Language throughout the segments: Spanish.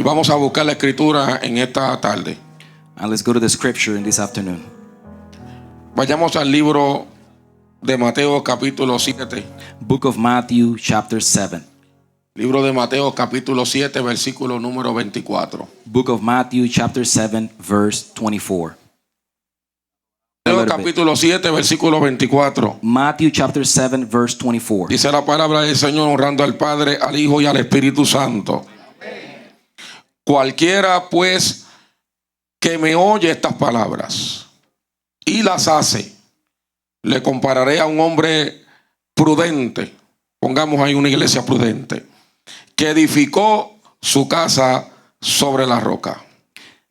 Y vamos a buscar la escritura en esta tarde. And let's go to the scripture in this afternoon. Vayamos al libro de Mateo capítulo 7. Book of Matthew, chapter 7. Libro de Mateo capítulo 7, versículo número 24. Book of Matthew, chapter 7, verse 24. Mateo capítulo 7, versículo 24. Matthew, chapter 7, verse 24. Dice la palabra del Señor honrando al Padre, al Hijo y al Espíritu Santo. Cualquiera pues que me oye estas palabras y las hace, le compararé a un hombre prudente. Pongamos ahí una iglesia prudente, que edificó su casa sobre la roca.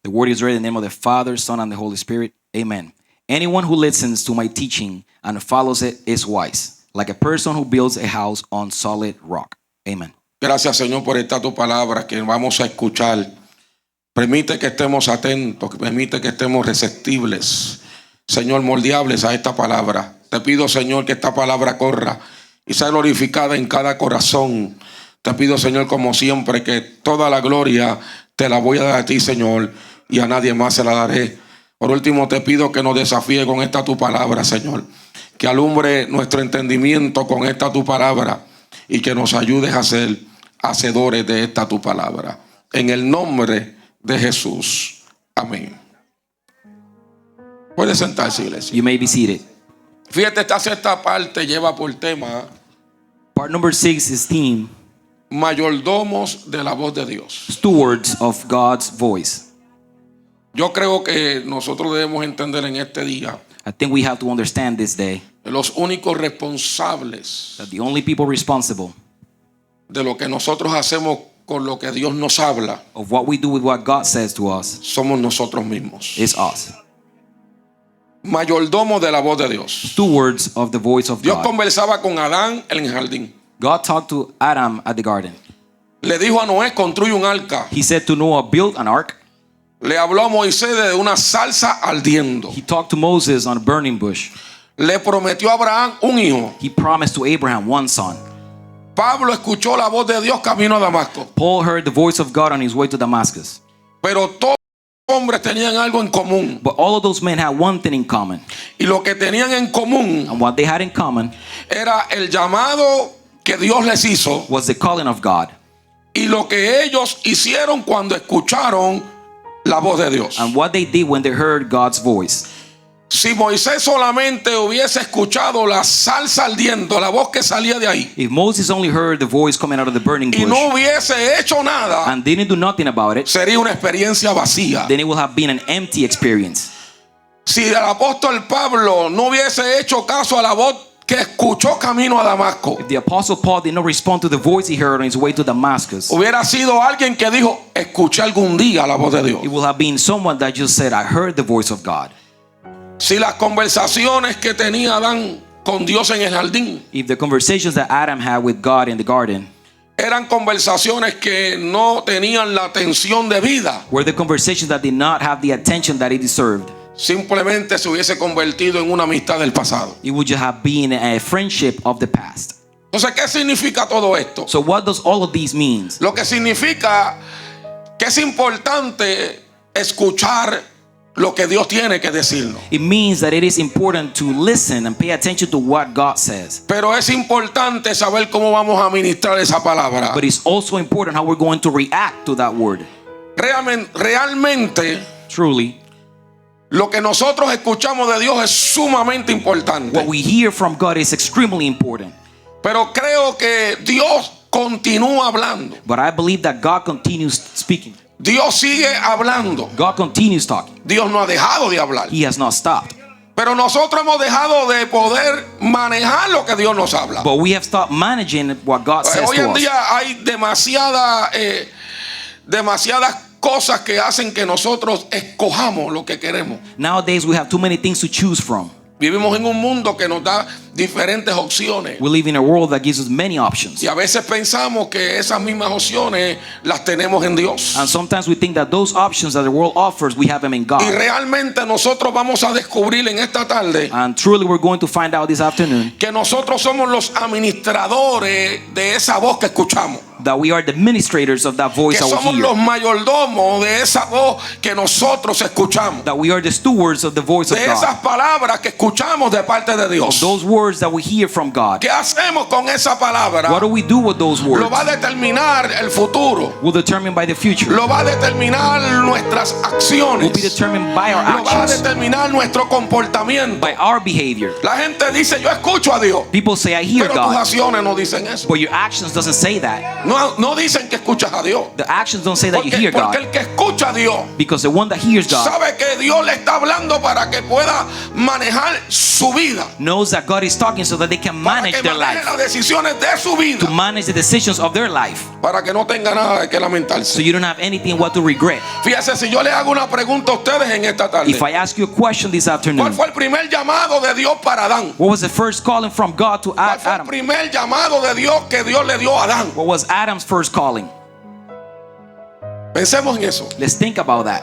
The word is read in the name of the Father, Son, and the Holy Spirit. Amen. Anyone who listens to my teaching and follows it is wise, like a person who builds a house on solid rock. Amen. Gracias, Señor, por esta tu palabra que vamos a escuchar. Permite que estemos atentos, permite que estemos receptibles, Señor, moldeables a esta palabra. Te pido, Señor, que esta palabra corra y sea glorificada en cada corazón. Te pido, Señor, como siempre, que toda la gloria te la voy a dar a ti, Señor, y a nadie más se la daré. Por último, te pido que nos desafíe con esta tu palabra, Señor, que alumbre nuestro entendimiento con esta tu palabra y que nos ayudes a ser hacedores de esta tu palabra. En el nombre de Jesús. Amén. Puede sentarse, iglesia. You may be seated. Fíjate, esta sexta parte lleva por tema Part number 6 is theme, mayordomos de la voz de Dios. stewards of God's voice. Yo creo que nosotros debemos entender en este día I think we have to understand this day que los únicos responsables that the only people responsible de lo que nosotros hacemos con lo que Dios nos habla of what we do with what God says to us somos nosotros mismos. is us. Mayordomos de la voz de Dios. Stewards of the voice of Dios God. conversaba con Adán en el jardín. God talked to Adam at the garden. Le dijo a Noé, construye un arca. He said to Noah, build an ark. Le habló a Moisés de una zarza ardiendo. He talked to Moses on a burning bush. Le prometió a Abraham un hijo. He promised to Abraham one son. Pablo escuchó la voz de Dios camino a Damasco. Paul heard the voice of God on his way to Damascus. Pero todos los hombres tenían algo en común. But all of those men had one thing in common. Y lo que tenían en común And what they had in common era el llamado que Dios les hizo was the calling of God y lo que ellos hicieron cuando escucharon la voz de Dios. and what they did when they heard God's voice. Si Moisés solamente hubiese escuchado la zarza ardiendo, la voz que salía de ahí, If Moses only heard the voice coming out of the burning y no bush hubiese hecho nada, and didn't do nothing about it, sería una experiencia vacía. then it would have been an empty experience. Si el apóstol Pablo no hubiese hecho caso a la voz que escuchó camino a Damasco, If the apostle Paul did not respond to the voice he heard on his way to Damascus, hubiera sido alguien que dijo, escuché algún día la voz de Dios. it would have been someone that just said, I heard the voice of God. Si las conversaciones que tenía Adán con Dios en el jardín If the conversations that Adam had with God in the garden eran conversaciones que no tenían la atención debida, were the conversations that did not have the attention that it deserved, simplemente se hubiese convertido en una amistad del pasado. it would just have been a friendship of the past. Entonces, ¿qué significa todo esto? So what does all of these mean? Lo que significa que es importante escuchar lo que Dios tiene que decirnos. It means that it is important to listen and pay attention to what God says. Pero es importante saber cómo vamos a ministrar esa palabra. But it's also important how we're going to react to that word. Realmente, Truly, lo que nosotros escuchamos de Dios es sumamente importante. what we hear from God is extremely important. Pero creo que Dios continúa hablando. But I believe that God continues speaking. Dios sigue hablando. God continues talking. Dios no ha dejado de hablar. He has not stopped. Pero nosotros hemos dejado de poder manejar lo que Dios nos habla. But we have stopped managing what God says Hoy to en us. día hay demasiadas cosas que hacen que nosotros escojamos lo que queremos. Nowadays we have too many things to choose from. Vivimos en un mundo que nos da diferentes opciones. We live in a world that gives us many options. Y a veces pensamos que esas mismas opciones las tenemos en Dios. And sometimes we think that those options that the world offers, we have them in Y God. realmente nosotros vamos a descubrir en esta tarde And truly, we're going to find out this afternoon que nosotros somos los administradores de esa voz que escuchamos. that we are the administrators of that voice Que that somos we los hear. mayordomos de esa voz que nosotros escuchamos. That we are the stewards of the voice of De God. esas palabras que escuchamos de parte de Dios. Those words that we hear from God. ¿Qué hacemos con esa palabra? What do we do with those words? Lo va a determinar el futuro. Will determine by the future. Lo va a determinar nuestras Will acciones. be determined by our Lo va a actions, determinar nuestro comportamiento. by our behavior. La gente dice, yo escucho a Dios. People say, I hear Pero tus God, acciones no dicen eso. but your actions doesn't say that. No dicen que escuchas a Dios. The actions don't say that you Porque, hear porque God, el que escucha a Dios because the one that hears God sabe que Dios le está hablando para que pueda manejar su vida. knows that God is talking so that they can Para manage que their maneje life, las decisiones de su vida. to manage the decisions of their life, Para que no tenga nada de que so lamentarse. you don't have anything what to regret. Fíjese, si yo le hago una pregunta a ustedes en esta tarde. If I ask you a question this ¿Cuál afternoon, fue el primer llamado de Dios para Adán? what was the first calling from God to ¿Cuál fue el Adam? primer llamado de Dios que Dios le dio a Adán? What was Adam's first calling? Pensemos en eso. Let's think about that.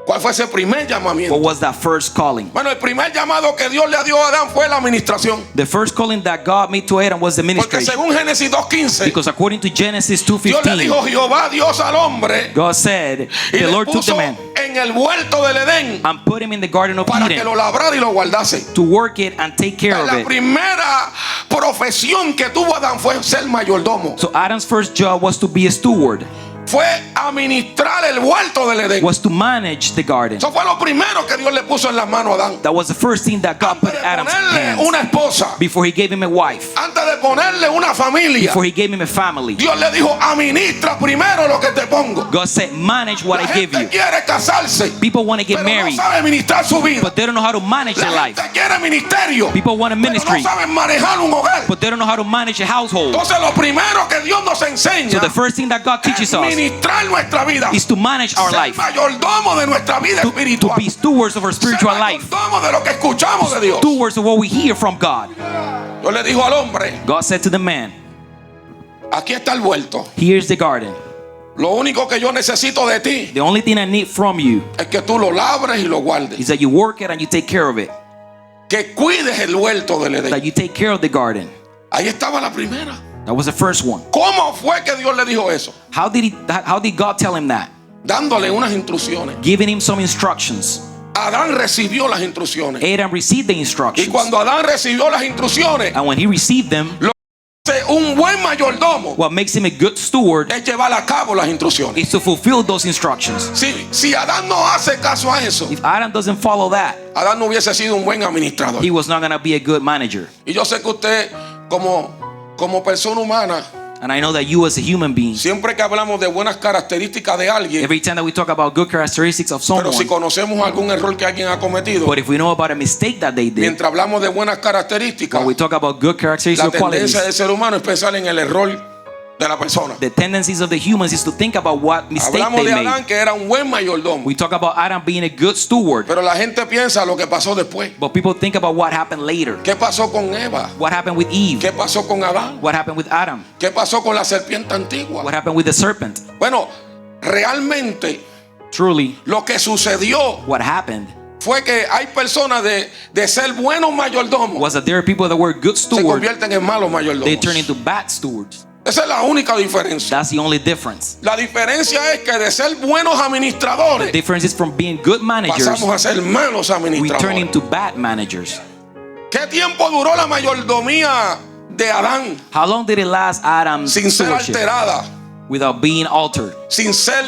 ¿Cuál fue ese primer llamamiento? What was that first calling? Bueno, el primer llamado que Dios le dio a Adán fue la administración. The first calling that God made to Adam was the Porque ministration. según Génesis 2:15, Because according to Genesis Dios le 2:15, dijo Jehová Dios al hombre God said, y the le Lord took the puso man en el huerto del Edén and put him in the Garden of para que Eden lo labrara y lo guardase. to work it and take care of La it. primera profesión que tuvo Adán fue ser mayordomo. So Adam's first job was to be a steward, Fue administrar el huerto del Edén. was to manage the garden. Eso fue lo primero que Dios le puso en las manos a Adán. That was the first thing that God put Antes in de Adam's ponerle hands una esposa, before he gave him a wife, antes de ponerle una familia, before he gave him a family. Dios le dijo, administra primero lo que te pongo. God said, manage what La I give gente you. quiere casarse, People want to get pero no married, sabe administrar su vida. but they don't know how to manage their La life. gente quiere ministerio, People want a pero no ministry, saben manejar un hogar. but they don't know how to manage a household. Entonces lo primero que Dios nos enseña So the first thing that God teaches es us ministrar nuestra vida, is to manage our ser life, mayordomo de nuestra vida to espiritual, be stewards of our ser spiritual life, mayordomo de lo que escuchamos de Dios. stewards of what we hear from God. Dios le dijo al hombre, God said to the man, aquí está el huerto. here's the garden. Lo único que yo necesito de ti The only thing I need from you es que tú lo labres y lo guardes. is that you work it and you take care of it, Que cuides el huerto del Edén. that you take care of the garden. Ahí estaba la primera. That was the first one. ¿Cómo fue que Dios le dijo eso? How did God tell him that? Dándole unas instrucciones. Giving him some instructions. Adán recibió las instrucciones. Adam received the Y instructions. cuando Adán recibió las instrucciones, And when he received them, un buen mayordomo what makes him a good steward es llevar a cabo las instrucciones. is to fulfill those instructions. Si Adán no hace caso a eso, If Adam doesn't follow that, Adán no hubiese sido un buen administrador. he was not going to be a good manager. Y yo sé que usted, como persona humana, And I know that you as a human being, siempre que hablamos de buenas características de alguien, every time that we talk about good characteristics of pero si someone, conocemos algún error que alguien ha cometido, but if we know about a mistake that they did, mientras hablamos de buenas características, when we talk about good characteristics la or qualities, tendencia del ser humano es pensar en el error de la persona. the tendencies of the humans is to think about what mistake Hablamos they de Adán made. que era un buen mayordomo, We talk about Adam being a good steward, pero la gente piensa lo que pasó después. but people think about what happened later. ¿Qué pasó con Eva? What happened with Eve? ¿Qué pasó con Adán? What happened with Adam? ¿Qué pasó con la serpiente antigua? What happened with the serpent? Bueno, realmente Truly, lo que sucedió what happened fue que hay personas de ser buenos mayordomos was that there are people that were good se stewards, convierten en malos they turn mayordomos. into bad stewards. Esa es la única diferencia. That's the only difference. La diferencia es que de ser buenos The administradores difference is from being good managers, pasamos a ser malos we turn administradores. into bad managers. ¿Qué tiempo duró la mayordomía de Adán How long did it last Adam's sin ser stewardship alterada, without being altered, sin ser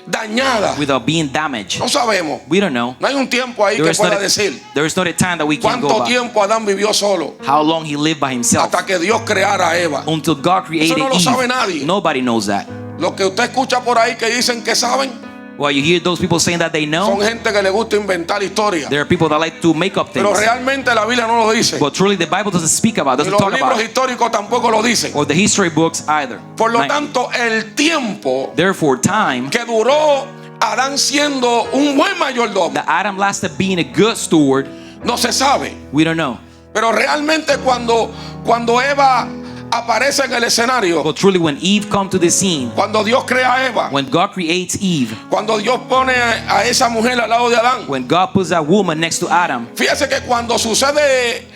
dañada? without being damaged? No sabemos. We don't know. No hay un tiempo ahí There que is not pueda a, decir there is not a time that we can go cuánto by. tiempo Adán vivió solo How long he lived by himself hasta que Dios creara a Eva. until God created no lo sabe Eve. nadie. Nobody knows that. Lo que usted escucha por ahí que dicen que saben, Well, you hear those people saying that they son know. gente que le gusta inventar historias. There are people that like to make up Pero things. realmente la Biblia no lo dice. But truly the Bible doesn't speak about, Y doesn't los talk libros about it. históricos tampoco lo dicen. Or the history books either. Por lo Like, tanto, el tiempo therefore, time que duró Adán siendo un buen mayordomo that Adam lasted being a good steward, no se sabe. we don't know. Pero realmente cuando Eva aparece en el escenario, But truly, when Eve come to the scene, cuando Dios crea a Eva, when God creates Eve, cuando Dios pone a esa mujer al lado de Adán, when God puts that woman next to Adam, fíjese que cuando sucede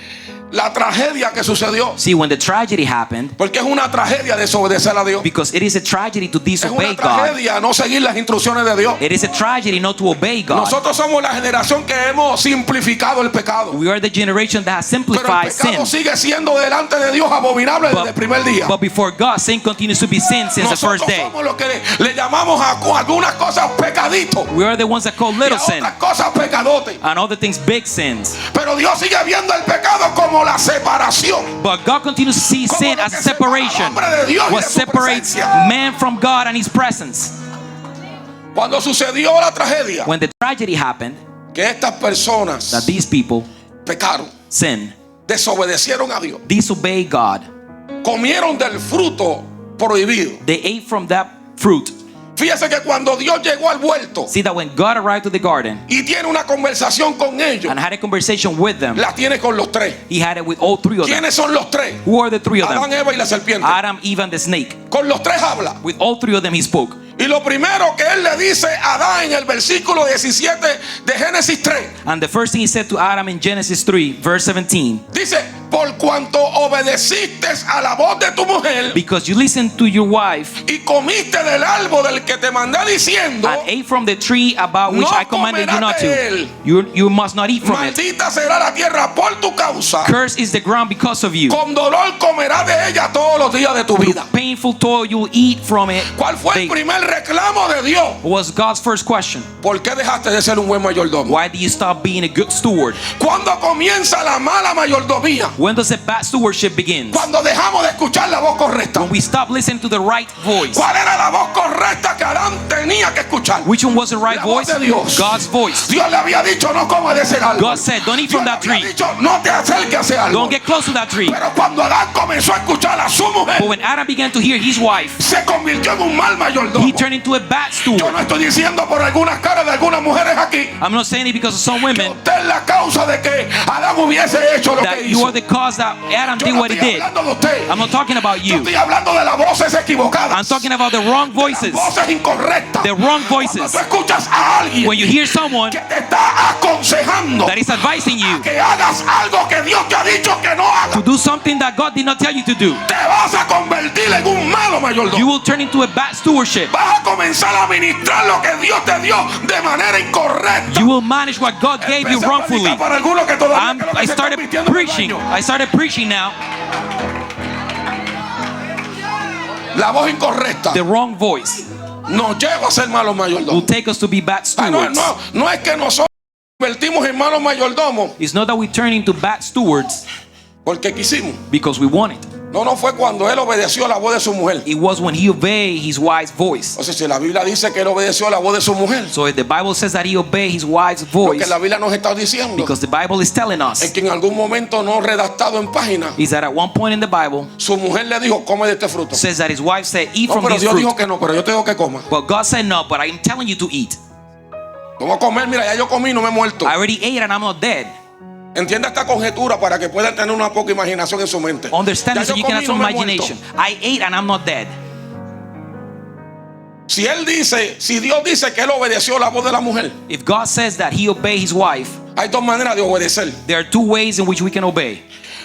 la tragedia que sucedió, see, when the tragedy happened, porque es una tragedia desobedecer a Dios, because it is a tragedy to es disobey una God. tragedia no seguir las instrucciones de Dios. It is a tragedy not to obey God. Nosotros somos la generación que hemos simplificado el pecado, We are the generation that has pero el simplified pecado sin. sigue siendo delante de Dios abominable desde el primer día. But before God, sin continues to be sin since the Nosotros first day. somos los que le llamamos a algunas cosas pecaditos We are the ones that call y little a sin, otras cosas pecadotes. and other things big sins. Pero Dios sigue viendo el pecado como la separación. But God continues to see Como sin lo as que a separa al separation. hombre de Dios y What de su separates presencia. man from God and His presence. Cuando sucedió la tragedia, When the tragedy happened, que estas personas that these people pecaron, sin, desobedecieron a Dios, disobey God, comieron del fruto prohibido. they ate from that fruit. Fíjese que cuando Dios llegó al huerto See that when God arrived to the garden y tiene una conversación con ellos, and had a conversation with them, la tiene con los tres. He had it with all three of them. ¿Quiénes son los tres? Who are the three of Adán, them? Eva y la serpiente. Adam, Eve, and the snake. Con los tres habla. With all three of them He spoke. Y lo primero que él le dice a Adán en el versículo 17 de Génesis 3, And the first thing He said to Adam in Genesis 3, verse 17, dice: por cuanto obedeciste a la voz de tu mujer because you listened to your wife y comiste del árbol del que te mandé diciendo, and ate from the tree about which No I commanded you not comerás de él. to, you must not eat from it. maldita será la tierra por tu causa, Cursed is the ground because of you. con dolor comerás de ella todos los días de tu vida. Painful toil you will eat from it. ¿Cuál fue el primer reclamo de Dios? Was God's first question. ¿Por qué dejaste de ser un buen mayordomo? Why do you stop being a good steward? ¿Cuándo comienza la mala mayordomía? When does the bad stewardship begin? Cuando dejamos de escuchar la voz correcta. When we stop listening to the right voice. ¿Cuál era la voz correcta que Adán tenía que escuchar? Which one was the right La voz voice? de Dios. God's voice. Dios le había dicho no comas de ese árbol. God said, don't eat Dios from le that había tree. dicho no te acerques a ese árbol. Don't get close to that tree. Pero cuando Adán comenzó a escuchar a su mujer, But when Adam began to hear his wife, se convirtió en un mal mayordomo. he turned into a bad Yo steward. no estoy diciendo por algunas caras de algunas mujeres aquí I'm not saying it because of some women usted es la causa de que Adán hubiese hecho lo that que you hizo. are the cause that Adam Yo did no what he estoy did. hablando de usted. I'm not talking about Yo you. estoy hablando de las voces equivocadas. I'm talking about the wrong Las voices. voces incorrectas. The wrong Cuando voices. tú escuchas a alguien When you hear someone que te está aconsejando that is advising you que hagas algo que Dios te ha dicho que no hagas, to do something that God did not tell you to do, te vas a convertir en un malo mayordomo. you will turn into a bad stewardship. Vas a comenzar a ministrar lo que Dios te dio de manera incorrecta. You will manage what God gave you Empecé a wrongfully. predicar para algunos que todavía creo que I se están started vistiendo en el preaching. baño. I started preaching now. La voz incorrecta The wrong voice nos lleva a ser malos will mayordomos. take us to be bad stewards. No es que nosotros nos convertimos en malos mayordomos It's not that we turn into bad stewards porque quisimos. because we want it. No fue cuando él obedeció a la voz de su mujer. It was when he obeyed his wife's voice. O sea, si la Biblia dice que él obedeció a la voz de su mujer, So if the Bible says that he obeyed his wife's lo voice, que la Biblia nos está diciendo because the Bible is telling es us que en algún momento no redactado en página, is that at one point in the Bible su mujer le dijo, come de este fruto. says that his wife said, eat No, from pero this Dios fruit. dijo que no, pero yo tengo que comer. But God said no, but I'm telling you to eat. ¿Cómo comer? Mira, ya yo comí, no me he muerto. I already ate and I'm not dead. Entienda esta conjetura para que puedan tener una poca imaginación en su mente. Understand Ya this so yo you can comí, have some no me he muerto. imagination. I ate and I'm not dead. Si Dios dice que él obedeció la voz de la mujer, If God says that he obeyed his wife, hay dos maneras de obedecer. there are two ways in which we can obey.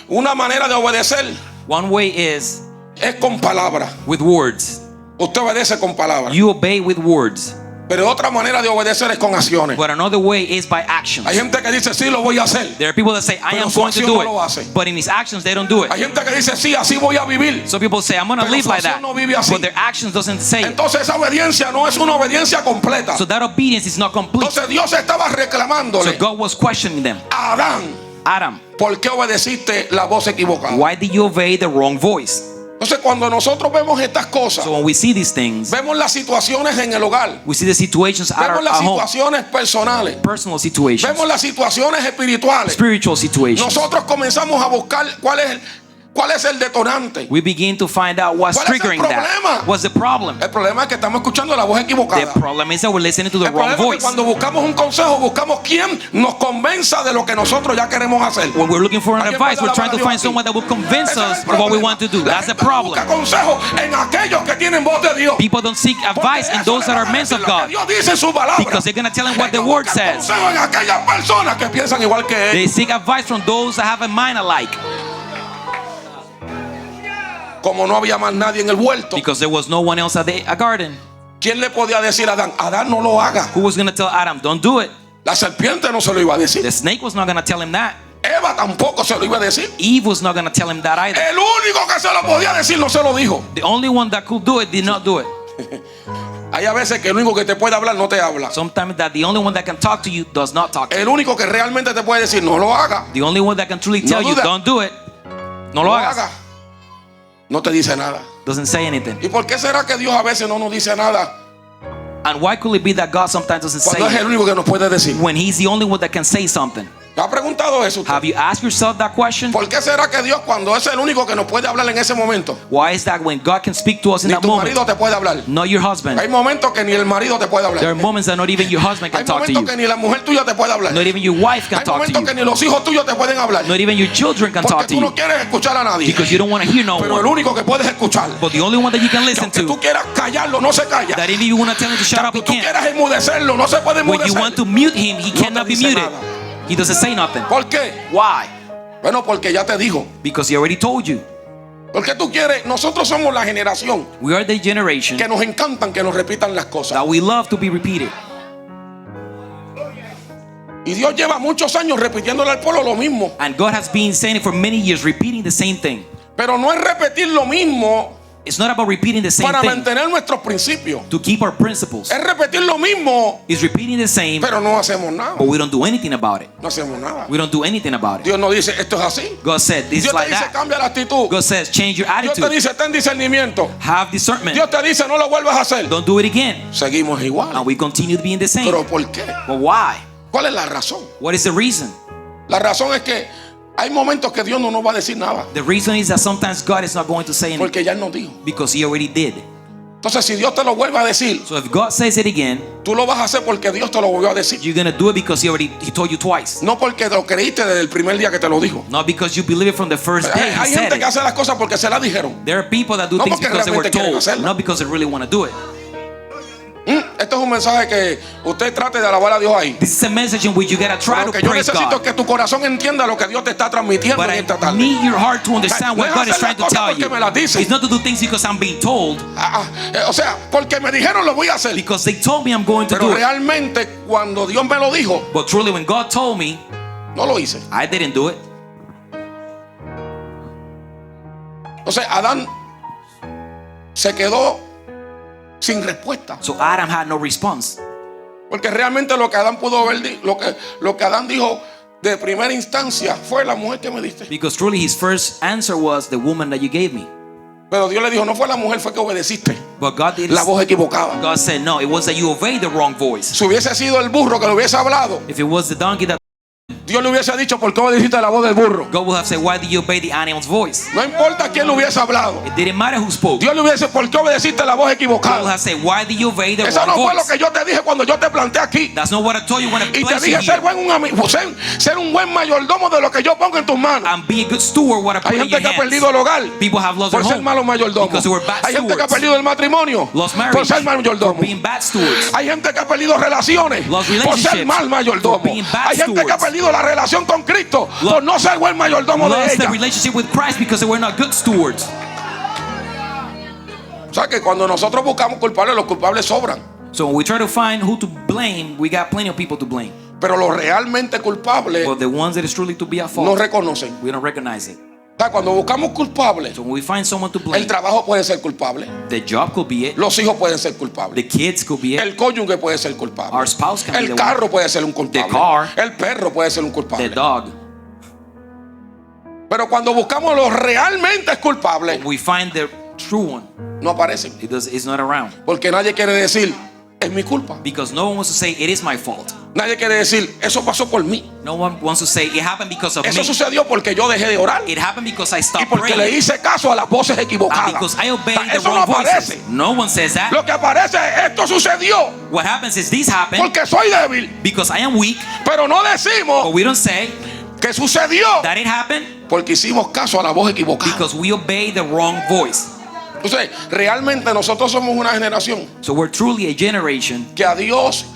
Una manera de obedecer One way is es con palabras. with words. Usted obedece con palabras. You obey with words. Pero otra manera de obedecer es con acciones. But another way is by actions. Hay gente que dice, sí, lo voy a hacer. There are people that say, I Pero am su going to acción do no lo it. hace. But in his actions, they don't do it. Hay gente que dice, sí, así voy a vivir. Some people say, I'm going to Pero live su like acción that. no vive así. But their actions doesn't say it. Entonces esa obediencia no es una obediencia completa. So that obedience is not complete. Entonces Dios estaba So reclamándole God was questioning them. a Adán, Adam, ¿por qué obedeciste la voz equivocada? why did you obey the wrong voice? Entonces cuando nosotros vemos estas cosas, So when we see these things, vemos las situaciones en el hogar, we see the situations at vemos las our home, situaciones personales, personal situations, vemos las situaciones espirituales. spiritual situations. Nosotros comenzamos a buscar cuál es ¿Cuál es el detonante? we begin to find out what's ¿Cuál es el triggering problema? that. What's the problem? El problema es que estamos escuchando la voz The equivocada. problem is that we're listening to the El wrong problema es que voice. cuando buscamos un consejo, buscamos quien nos convenza de lo que nosotros ya queremos hacer. When we're looking for an Alguien advice, puede we're trying to alabar a find Dios someone that will convince Ese es us el of what we problema. want to do. La That's the gente no problem. busca consejo en aquellos que tienen voz de Dios. People don't seek Porque advice in eso those le that van are a men decir of lo que God, Dios dice en su palabra. because they're going to tell them what the Ellos word buscan says. consejo en aquellas personas que piensan igual que él. They seek advice from those that have a mind alike, Como no había más nadie en el huerto, because there was no one else at the garden. ¿quién le podía decir a Adán? Adán, no lo haga. Who was going to tell Adam, don't do it? La serpiente no se lo iba a decir. The snake was not going to tell him that. Eva tampoco se lo iba a decir. Eve was not going to tell him that either. El único que se lo podía decir no se lo dijo. The only one that could do it did not do it. Hay a veces que el único que te puede hablar no te habla. Sometimes that the only one that can talk to you does not talk to you. El único que realmente te puede decir no lo haga, The only one that can truly tell you, duda. don't do it, no no lo lo hagas, haga, no te dice nada. doesn't say anything. ¿Y por qué será que Dios a veces no nos dice nada And why could it be that God sometimes doesn't say cuando es el it único que nos puede decir? when He's the only one that can say something? ¿Te ha preguntado eso usted? Have you asked yourself that question? ¿Por qué será que Dios, cuando es el único que nos puede hablar en ese momento, Why is that when God can speak to us in ni that tu moment, marido te puede hablar? not your husband? Hay momentos que ni el marido te puede There are hablar. moments that not even your husband Hay can talk to momentos you. que ni la mujer tuya te puede hablar. Not even your wife can Hay talk to momentos you. que ni los hijos tuyos te pueden hablar. Not even your children can Porque talk to tú no you. quieres escuchar a nadie. Because you don't want to hear no Pero el one. único que puedes escuchar, But the only one that you can que listen aunque tú to, quieras callarlo, no se calla. that if you want to tell him to shut up, he Aunque tú can't. quieras enmudecerlo, no se puede When you enmudecer. want to mute him, he No cannot te be dice muted. nada. He doesn't say nothing. ¿Por qué? Why? Bueno, porque ya te dijo. Because he already told you. Porque tú quieres, nosotros somos la generación We are the generation que nos encantan que nos repitan las cosas. that we love to be repeated. Y Dios lleva muchos años repitiéndole al pueblo lo mismo. And God has been saying it for many years, repeating the same thing. Pero no es repetir lo mismo It's not about repeating the same para thing mantener nuestros principios. to keep our principles. Es repetir lo mismo, It's repeating the same, pero no hacemos nada. but we don't do anything about it. No hacemos nada. We don't do anything about it. Dios nos dice, esto es así. God said, this is Dios te like dice, that. cambia la actitud. God says, change your Dios te attitude. dice, ten discernimiento. Have discernment. Dios te dice, no lo vuelvas a hacer. Don't do it again. Seguimos igual. And we continue being the same. ¿Pero por qué? But why? ¿Cuál es la razón? What is the reason? La razón es que hay momentos que Dios no nos va a decir nada. The reason is that sometimes God is not going to say anything Porque ya Él nos dijo. because He already did. Entonces, si Dios te lo vuelve a decir, So if God says it again, tú lo vas a hacer porque Dios te lo volvió a decir. you're gonna do it because He told you twice. No porque lo creíste desde el primer día que te lo dijo. Not because you believe it from the first day He Hay said gente que it. hace las cosas porque se las dijeron. There are people that do No things porque because they were realmente quieren told, hacerlo. not because they really want to do it. Esto es un mensaje que usted trate de alabar a Dios ahí. This is a message in which you gotta try Pero to que yo praise necesito God. que tu corazón entienda lo que Dios te está transmitiendo But en I esta tarde. need your heart to understand No what es God is hacer trying to las cosas tell you. porque me las dicen. It's not to do things because I'm being told, O sea, porque me dijeron lo voy a hacer. because they told me I'm going to Pero do it. realmente cuando Dios me lo dijo, But truly, when God told me, no lo hice. I didn't do it. Entonces Adán se quedó sin respuesta. So Adam had no response. Porque realmente lo que Adán pudo haber lo que Adán dijo de primera instancia fue la mujer que me diste. Because truly his first answer was the woman that you gave me. Pero Dios le dijo, no fue la mujer, fue que obedeciste But God did. la voz equivocada. God said no. It was that you obeyed the wrong voice. Si hubiese sido el burro que le hubiese hablado, If it was the donkey that Dios le hubiese dicho, ¿por qué obedeciste la voz del burro? God would have said, why did you obey the animal's voice? No importa quién le hubiese hablado. It didn't matter who spoke. Dios le hubiese, ¿por qué obedeciste la voz God would equivocada? have said, why did you obey the Eso wrong no fue lo voice? que yo te dije cuando yo te planté aquí. That's not what I told you when I Y te placed you dije here. ser un buen mayordomo de lo que yo pongo en tus manos. And be a good steward what I put Hay in your gente que ha perdido hands. el hogar People have lost their por ser home malos mayordomos. because they were bad Hay gente que ha stewards. perdido el matrimonio Lost por marriage ser for mayordomo. being bad stewards. Hay gente que ha perdido relaciones Lost por ser relationships mal mayordomo. for being bad Hay gente que ha stewards. perdido la relación con Cristo por no ser buen mayordomo de Lost the ella. relationship with Christ because they were not good stewards. O sea que cuando nosotros buscamos culpables, los culpables sobran. So when we try to find who to blame, we got plenty of people to blame. Pero los realmente culpables But the ones that is truly to be at fault, no reconocen. we don't recognize it. O sea, cuando buscamos culpables, So when we find someone to el blame, trabajo puede ser culpable. the job could be it, Los hijos pueden ser culpables. the kids could be it, El cónyuge puede ser culpable. Our spouse can be El the carro puede ser un culpable. The car. El perro puede ser un the culpable. dog. Pero cuando buscamos los realmente culpables, We find the true one. no aparecen. It's not around. Porque nadie quiere decir, es mi culpa. Because no one wants to say it is my fault. Nadie quiere decir, eso pasó por mí. No one wants to say it happened because of Eso me. sucedió porque yo dejé de orar. It happened because I Y stopped porque le praying. hice caso a las voces And equivocadas. because I obeyed the Eso no wrong voices. aparece. No one says that. Lo que aparece es, esto sucedió What happens is this happened porque soy débil. because I am weak. Pero no But decimos we don't say que sucedió that it happened porque hicimos caso a la voz equivocada. because we obeyed the wrong voice. Entonces, realmente nosotros somos una generación So we're truly a generation que a Dios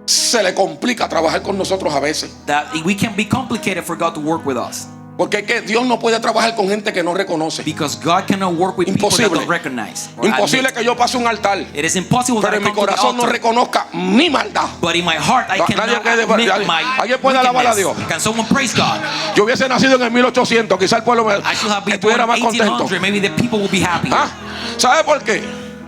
se le complica trabajar con nosotros a veces. that we can be complicated for God to work with us. Porque es que Dios no puede trabajar con gente que no reconoce. Because God cannot work with people that Imposible. don't recognize. or Imposible admit. que yo pase un altar, It is impossible that pero I en mi come to the corazón no altar, reconozca mi maldad. but in my heart I Nadie cannot puede- admit my ¿Alguien puede alabar a wickedness. Dios? Can someone praise God? Yo hubiese nacido en el 1800, quizá el pueblo I should have been born estuviera in más contento. 1800. Maybe the people will be happy. ¿Ah? ¿Sabe por qué?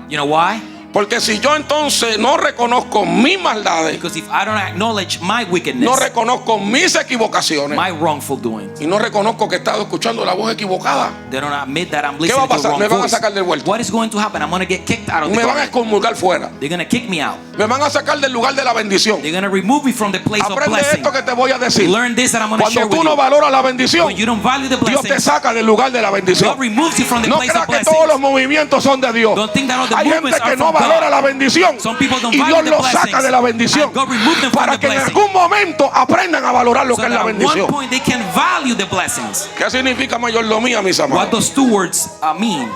You know why? Porque si yo entonces no reconozco mis maldades, Because if I don't acknowledge my wickedness, no reconozco mis equivocaciones my wrongful doings, y no reconozco que he estado escuchando la voz equivocada, they don't admit that I'm ¿qué va a listening to the pasar? wrong Me van a voice. sacar del vuelto. What is going to happen? I'm going to get kicked out of the me van a garden. excomulgar fuera, They're going to kick me out. me van a sacar del lugar de la bendición. They're going to remove me from the place of Aprende blessing. esto que te voy a decir. Learn this that I'm going to share Cuando with tú no you. valoras la bendición, When you don't value the Dios te blessing, saca del lugar de la bendición. God removes you from the No place creas of que blessing. todos los movimientos son de Dios. Don't think that all the Hay gente movements que are no from valora God. la bendición Some people don't y value Dios the los saca blessings. de la bendición And God removed them from para the que en blessing. algún momento aprendan a valorar lo So que es that la at one bendición. point they can value the blessings. ¿Qué significa mayordomía, mis What amados? does stewards mean?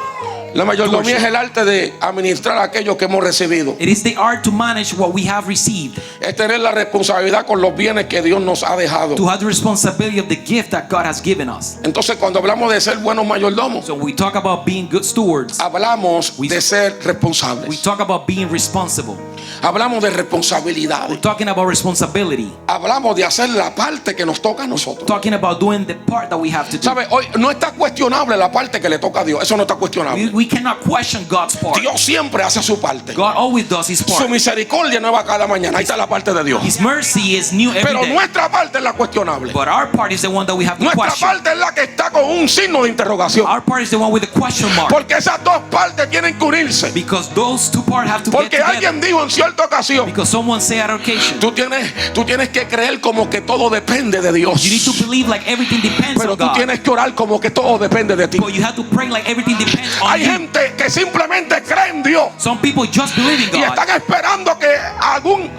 La mayordomía es el arte de administrar aquello que hemos recibido. It is the art to manage what we have received, Es tener la responsabilidad con los bienes que Dios nos ha dejado. to have the responsibility of the gift that God has given us. Entonces, cuando hablamos de ser buenos mayordomos, So we talk about being good stewards. hablamos de ser We responsables. talk about being responsible. Hablamos de We're responsabilidades. talking about responsibility. Hablamos de hacer la parte que nos toca a nosotros. Talking about doing the part that we have to do. ¿Sabe? Hoy no está cuestionable la parte que le toca a Dios. Eso no está cuestionable. We cannot question God's part. Dios siempre hace su parte. God always does His Su part. misericordia nueva cada mañana. Ahí está la parte de Dios. His mercy is new every Pero day. nuestra parte es la cuestionable. But our part is the one that we have to Nuestra question. parte es la que está con un signo de interrogación. Our part is the one with the question mark. Porque esas dos partes tienen que unirse. Because those two parts have to get Porque together. alguien dijo en cierta ocasión, Because someone say at occasion, tú tienes que creer como que todo depende de Dios. you need to believe like everything depends Pero on tú God. tienes que orar como que todo depende de ti. But you have to pray like everything depends on Hay you. gente que simplemente cree en Dios Some people just believe in y God están esperando que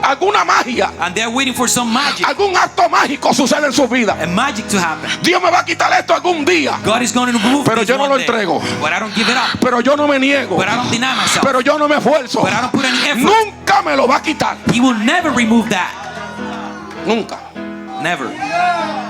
alguna magia, and they're waiting for some magic, algún acto mágico suceda en su vida. a magic to happen. Dios me va a quitar esto algún día. God is going to remove Pero this yo no one lo day. entrego. But I don't give it up. Pero yo no me niego. But I don't deny myself. Pero yo no me esfuerzo. But I don't put any effort. Nunca me lo va a quitar. He will never remove that. Nunca. Never.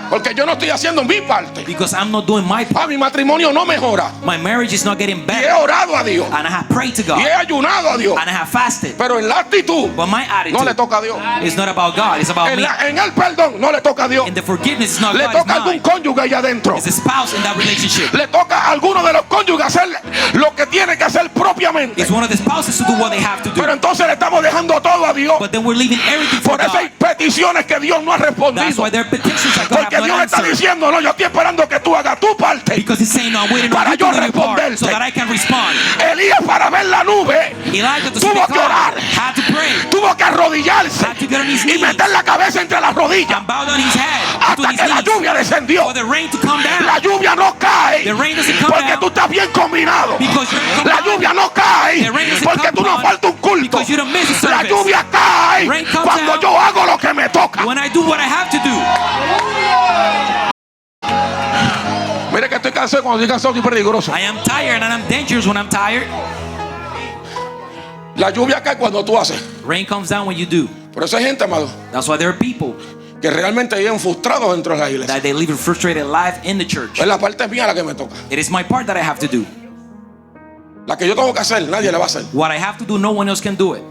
Porque yo no estoy haciendo mi parte. Because I'm not doing my part. Mi matrimonio no mejora. My marriage is not getting Y he better. orado a Dios. And I have prayed to God. Y he ayunado a Dios. And I have fasted. Pero en la actitud But my no le attitude toca a Dios. is not about God. It's about me. En el perdón no le toca a Dios. And the forgiveness is not Le God. It's toca a algún mine. cónyuge allá adentro. It's a spouse in that relationship. Le toca a alguno de los cónyuges hacer lo que tiene que hacer propiamente. It's one of the spouses to do what they have to do. Pero entonces le estamos dejando todo a Dios. But then we're leaving everything for Por eso hay God. peticiones que Dios no ha That's respondido. why there are petitions that God Porque have Dios not está answered. diciendo, no, yo estoy esperando que tú hagas tu parte. Because He's saying, no, I'm waiting on Para you to yo do your part responderte. so that I can respond. Elías, para ver la nube, Elijah to tuvo speak que orar, God had to pray tuvo que arrodillarse had to get on his y knees meter la cabeza entre las rodillas and bow down his head to hasta his que la knees lluvia descendió. for the rain to come down. La lluvia no cae The rain doesn't come porque down tú estás bien combinado. because you're La lluvia no cae The rain doesn't porque come tú no down faltas un culto. because you don't miss a La service. lluvia cae Rain comes cuando down yo hago lo que me toca. when I do what I have to do. Mire que estoy cansado, cuando estoy cansado estoy peligroso. I am tired and I'm dangerous when I'm tired. La lluvia cae cuando tú haces. Rain comes down when you do. Por eso hay gente, amado, That's why there are people que realmente viven frustrados dentro de la iglesia. that they live a frustrated life in the church. Es la parte mía la que me toca. It is my part that I have to do. La que yo tengo que hacer, nadie la va a hacer. What I have to do, no one else can do it.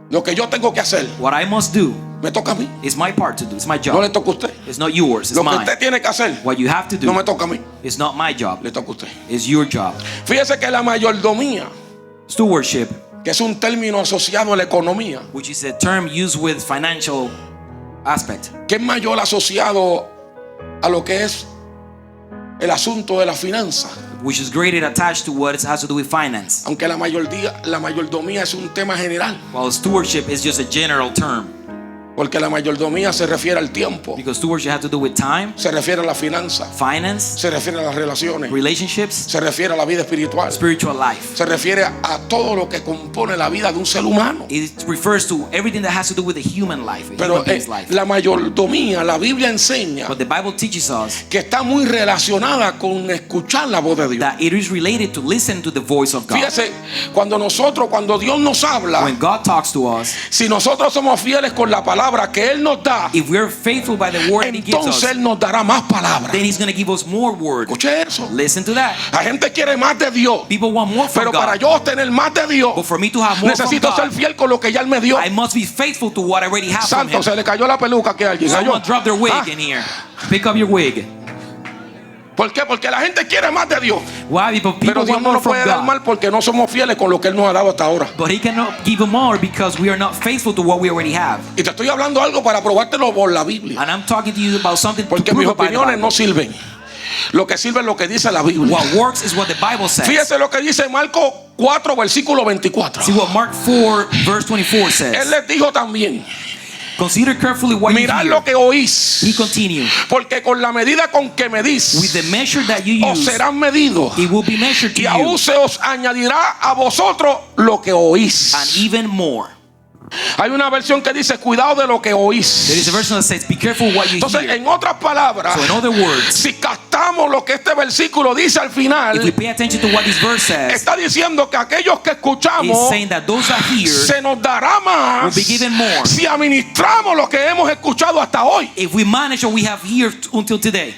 Lo que yo tengo que hacer, What I must do me toca a mí. is my part to do. It's my No le job. toca a usted. It's not yours. It's Lo que mine. usted tiene que hacer, What you have to no me do toca a mí. is not my job. Le toca a usted. It's your job. Fíjese que la mayordomía, Stewardship, que es un término asociado a la economía, which is a term used with financial aspect, que es mayor asociado a lo que es el asunto de la finanza. which is graded attached to what has to do with finance. Aunque la mayordomía es un tema general. While stewardship is just a general term. Porque la mayordomía se refiere al tiempo, Because stewardship has to do with time, se refiere a la finanza, finance, se refiere a las relaciones, relationships, se refiere a la vida espiritual, spiritual life. se refiere a todo lo que compone la vida de un ser humano. It refers to everything that has to do with the human life, a Pero human being's life. la mayordomía, la Biblia enseña But the Bible teaches us que está muy relacionada con escuchar la voz de Dios. that it is related to listen to the voice of God. Fíjese, cuando Dios nos habla, When God talks to us, si nosotros somos fieles con la palabra que Él nos da, if we're faithful by the word that He gives entonces us, Él nos dará más palabras. then He's going to give us more word. Escuche eso. Listen to that. La gente quiere más de Dios, People want more from pero para God. yo obtener más de Dios, But for me to have more from necesito ser God, fiel con lo que ya Él me dio. I must be faithful to what I already have from Santo, Him. se le cayó la peluca aquí a alguien. Someone ¿Cayó? drop their wig Ah, in here. Pick up your wig. ¿por qué? Porque la gente quiere más de Dios, Why? Because people pero Dios want no more nos from puede dar God. mal porque no somos fieles con lo que Él nos ha dado hasta ahora. But He cannot give more because we are not faithful to what we already have. Y te estoy hablando algo para probártelo por la Biblia, And I'm talking to you about something to porque mis prove about the opiniones Bible. no sirven. Lo que sirve es lo que dice la Biblia. What works is what the Bible says. Fíjese lo que dice Marcos 4, versículo 24. See what Mark 4 verse 24 Él says. les dijo también: Consider carefully what you mirad hear. lo que oís, He continued. porque con la medida con que medís, With the measure that you os use, serán medidos, it will be measured to y you, aún se os añadirá a vosotros lo que oís. and even more. Hay una versión que dice: cuidado de lo que There is oís. a version that says, be careful what you Entonces, hear. en otras palabras, So in other words, si captamos lo que este versículo dice al if we final, pay attention to what this verse says, está diciendo que aquellos que it's escuchamos, saying that those that hear, se nos dará más will be given more. si administramos lo que hemos escuchado hasta hoy. if we manage what we have here until today.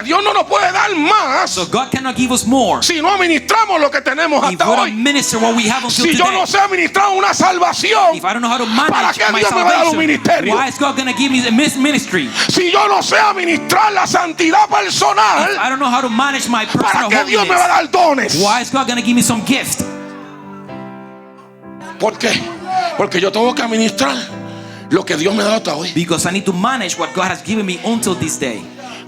Dios no nos puede dar más So God cannot give us more si no administramos lo que tenemos if we hasta don't hoy. minister what we have until Si yo today. no sé administrar una salvación, If I don't know how to ¿para manage qué my Dios me va a dar un salvation, ministerio? why is God going to give me a ministry? si yo no sé administrar la santidad If I personal, don't know how to manage my ¿para personal qué Dios me va a holiness, dar dones? why is God going to give me some gift? ¿Por qué? Porque yo tengo que administrar lo que Dios me ha dado hasta hoy. Because I need to manage what God has given me until this day.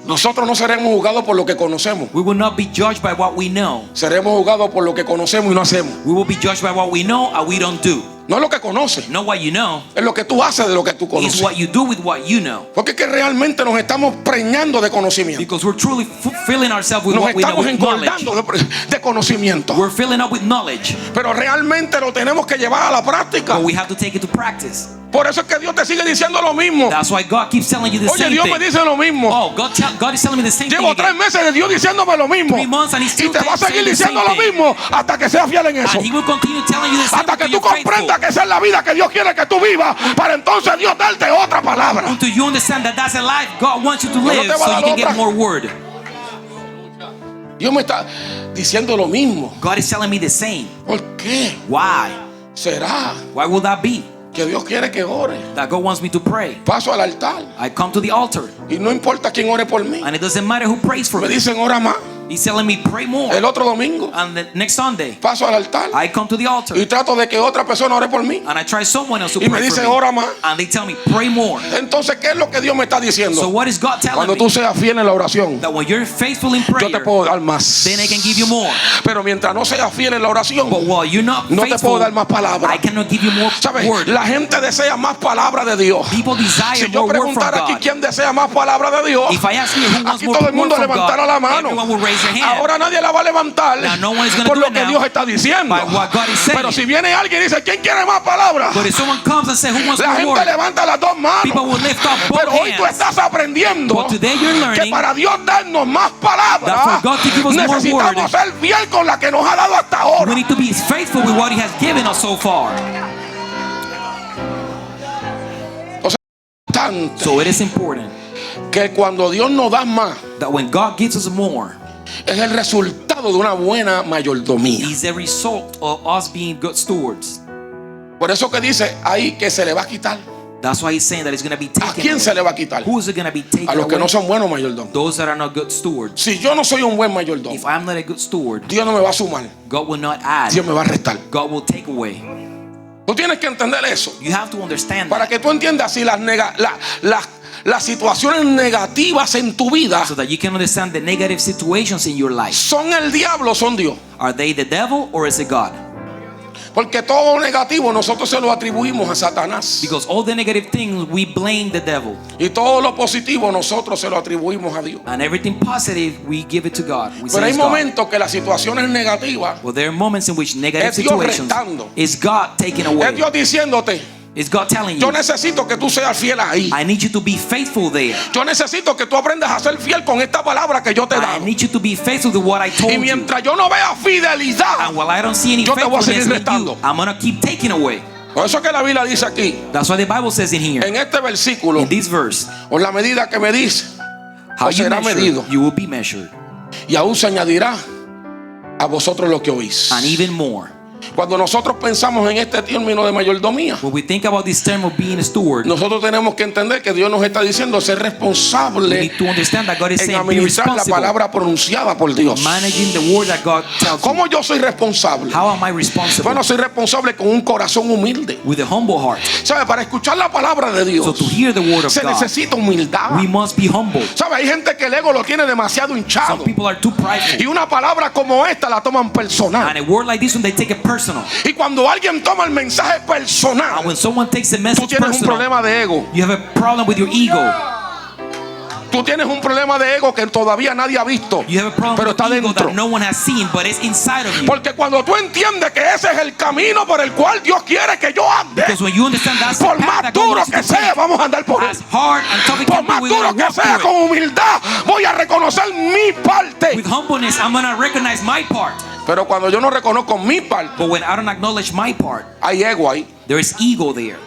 Nosotros no seremos juzgados por lo que conocemos. We will not be judged by what we know. Seremos juzgados por lo que conocemos y no hacemos. We will be judged by what we know and we don't do. No es lo que conoces, Not what you know, es lo que tú haces de lo que tú it's conoces. what you do with what you know. Porque es que realmente nos estamos preñando de conocimiento. Because we're truly filling ourselves with Nos what we know, estamos with knowledge. engordando de conocimiento. We're filling up with knowledge, Pero realmente lo tenemos que llevar a la práctica. but we have to take it to practice. Por eso es que Dios te sigue diciendo lo mismo. That's why God keeps telling you the Oye, same Dios thing. me dice lo mismo. Oh, God is telling me the same thing Llevo 3 again. meses de Dios diciéndome lo mismo. 3 months and he's Y still te va a seguir saying the diciendo same lo thing. mismo hasta que seas fiel en eso. And he will continue telling you the same Hasta que until tú you're faithful. comprendas que esa es la vida que Dios quiere que tú vivas, para entonces Dios darte otra palabra. Until you understand that that's a life God wants you to no live, te va a so dar you can get otra. more word. Dios me está diciendo lo mismo. God is telling me the same. ¿Por qué Why? será Why will that be? que Dios quiere que ore? That God wants me to pray. Paso al altar I come to the altar, y no importa quién ore por mí. and it doesn't matter who prays for Me me. dicen ora más. He's telling me pray more. El otro domingo And the next Sunday, paso al altar I come to the altar, y trato de que otra persona ore por mí. and I try someone else to Y me pray dice for me. ora más. And they tell me pray more. Entonces, ¿qué es lo que Dios me está So diciendo? what is God telling Cuando me? tú seas fiel en la oración, That when you're faithful in yo te prayer, puedo dar más. then I can give you more. Pero mientras no seas fiel en la oración, But while you're not no te puedo faithful, dar más palabras. I cannot give you more ¿Sabes? word. La gente desea más palabra de Dios. People desire Si yo more word from preguntara aquí God. quién desea más palabra de Dios, If I ask you who wants aquí more todo el mundo word from levantará God, la mano. everyone will raise their hand. Ahora nadie la va a levantar Now, no one is gonna por do lo it que now Dios está diciendo. by what God is saying. Pero si viene alguien y dice, ¿quién quiere más palabra? But if someone comes and says who wants La more gente word, levanta las dos manos. people will lift up both Pero hoy tú hands. estás aprendiendo But today you're que learning para Dios darnos más palabras, that for God to give us more necesitamos word, ser fiel con la que nos ha dado hasta ahora. we need to be faithful with what He has given us so far. Tanto So it is important que cuando Dios nos da más, that when God gives us more, es el resultado de una buena mayordomía. is the result of us being good stewards. Por eso que dice ahí que se le va a quitar. That's why He's saying that it's going to be ¿A taken quién away. se le va a quitar? Who is it going to be taken A los que away? no son buenos mayordomos. Those that are not good stewards. Si yo no soy un buen mayordomo, If I'm not a good steward, Dios no me va a sumar, God will not add. Dios me va a restar. God will take away. Tú tienes que entender eso. You have to understand Para that, que tú entiendas si las situaciones negativas en tu vida so that you can understand the negative situations in your life. son el diablo o son Dios. Are they the devil or is it God? Porque todo lo negativo nosotros se lo atribuimos a Satanás. Because all the negative things we blame the devil. Y todo lo positivo nosotros se lo atribuimos a Dios. And everything positive we give it to God. We Pero say hay it's God. momentos que las situaciones negativas Well, there are moments in which negative es Dios situations restando. is God taking es away. Dios diciéndote: It's God telling yo you, necesito que tú seas fiel ahí. I need you to be faithful there. Yo necesito que tú aprendas a ser fiel con esta palabra que yo te he I dado. need you to be faithful to what I told Y you. mientras yo no vea fidelidad, And while I don't see any yo te voy a seguir faithfulness in you, restando. I'm gonna keep taking away. Por eso que la Biblia dice aquí, That's why the Bible says in here, en este versículo: in this verse, por la medida que medís, how os you será measure, medido, you will be measured, y aún se añadirá a vosotros lo que oís. and even more. Cuando nosotros pensamos en este término de mayordomía, When we think about this term of being a steward, nosotros tenemos que entender que Dios nos está diciendo ser we responsable need to understand that God is en saying be administrar la responsible, palabra pronunciada por Dios. managing the word that God tells you. ¿Cómo yo soy responsable? How am I responsible? Bueno, soy responsable con un corazón humilde. With a humble heart. ¿Sabe? Para escuchar la palabra de Dios So to hear the word of se God, necesita humildad. we must be humble. ¿Sabe? Hay gente que el ego lo tiene demasiado hinchado. Some people are too prideful. Y una palabra como esta la toman personal. And a word like this one, they take it personal. Y cuando alguien toma el mensaje personal, And when someone takes the tú message tienes un personal, problema de ego. you have a problem with your ego. Tú tienes un problema de ego que todavía nadie ha visto, You have a problem pero with está your ego dentro. that no one has seen, but it's inside of you. Porque cuando tú entiendes que ese es el camino por el cual Dios quiere que yo ande, Because when you understand that's the por path más that God duro wants you que to sea, take, vamos a andar por él. as hard and tough it Por can be, más we're duro going to que walk sea, through con it. humildad voy a reconocer mi parte. With humbleness, I'm going to recognize my part. Pero cuando yo no reconozco mi parte, But when I don't acknowledge my part, hay ego ahí. there is ego there.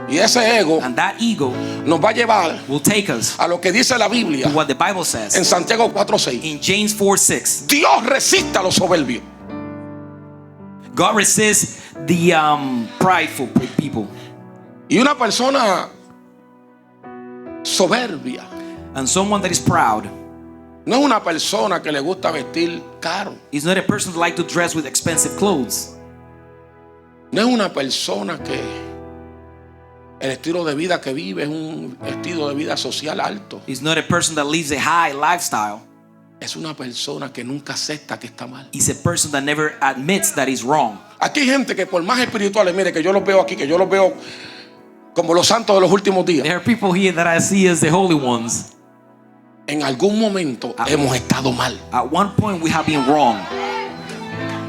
Y ese ego And that ego nos va a llevar will take us a lo que dice la Biblia to what the Bible en says Santiago 4:6. in James 4:6. Dios resiste a los soberbios. God resists the prideful people. Y una persona soberbia And someone that is proud no es una persona que le gusta vestir caro. is not a person who like to dress with expensive clothes. No es una persona que el estilo de vida que vive es un estilo de vida social alto. He's not a person that lives a high lifestyle. Es una persona que nunca acepta que está mal. He's a person that never admits that he's wrong. Aquí hay gente que por más espirituales, mire que yo los veo aquí, que yo los veo como los santos de los últimos días. There are people here that I see as the holy ones. En algún momento hemos estado mal. At one point we have been wrong.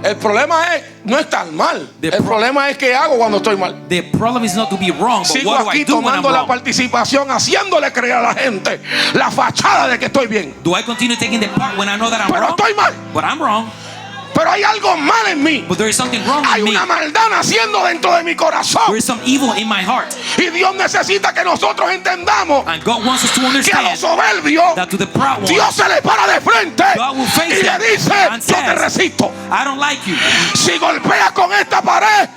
El problema es no estar mal. The El problema es qué hago cuando estoy mal. The problem is not to be wrong, but Sigo what do I aquí do when I'm tomando la wrong? participación, haciéndole creer a la gente la fachada de que estoy bien. Do I continue taking the part when I know that I'm Pero wrong? estoy mal. But I'm wrong. Pero hay algo mal en mí. But there is something wrong Hay with me. una maldad naciendo dentro de mi corazón. There is some evil in my heart. Y Dios necesita que nosotros entendamos And God wants us to que a understand los soberbios that to the proud one, Dios se le para de frente God will face y le them dice: and yo te says, resisto. I don't like you. Si golpeas con esta pared,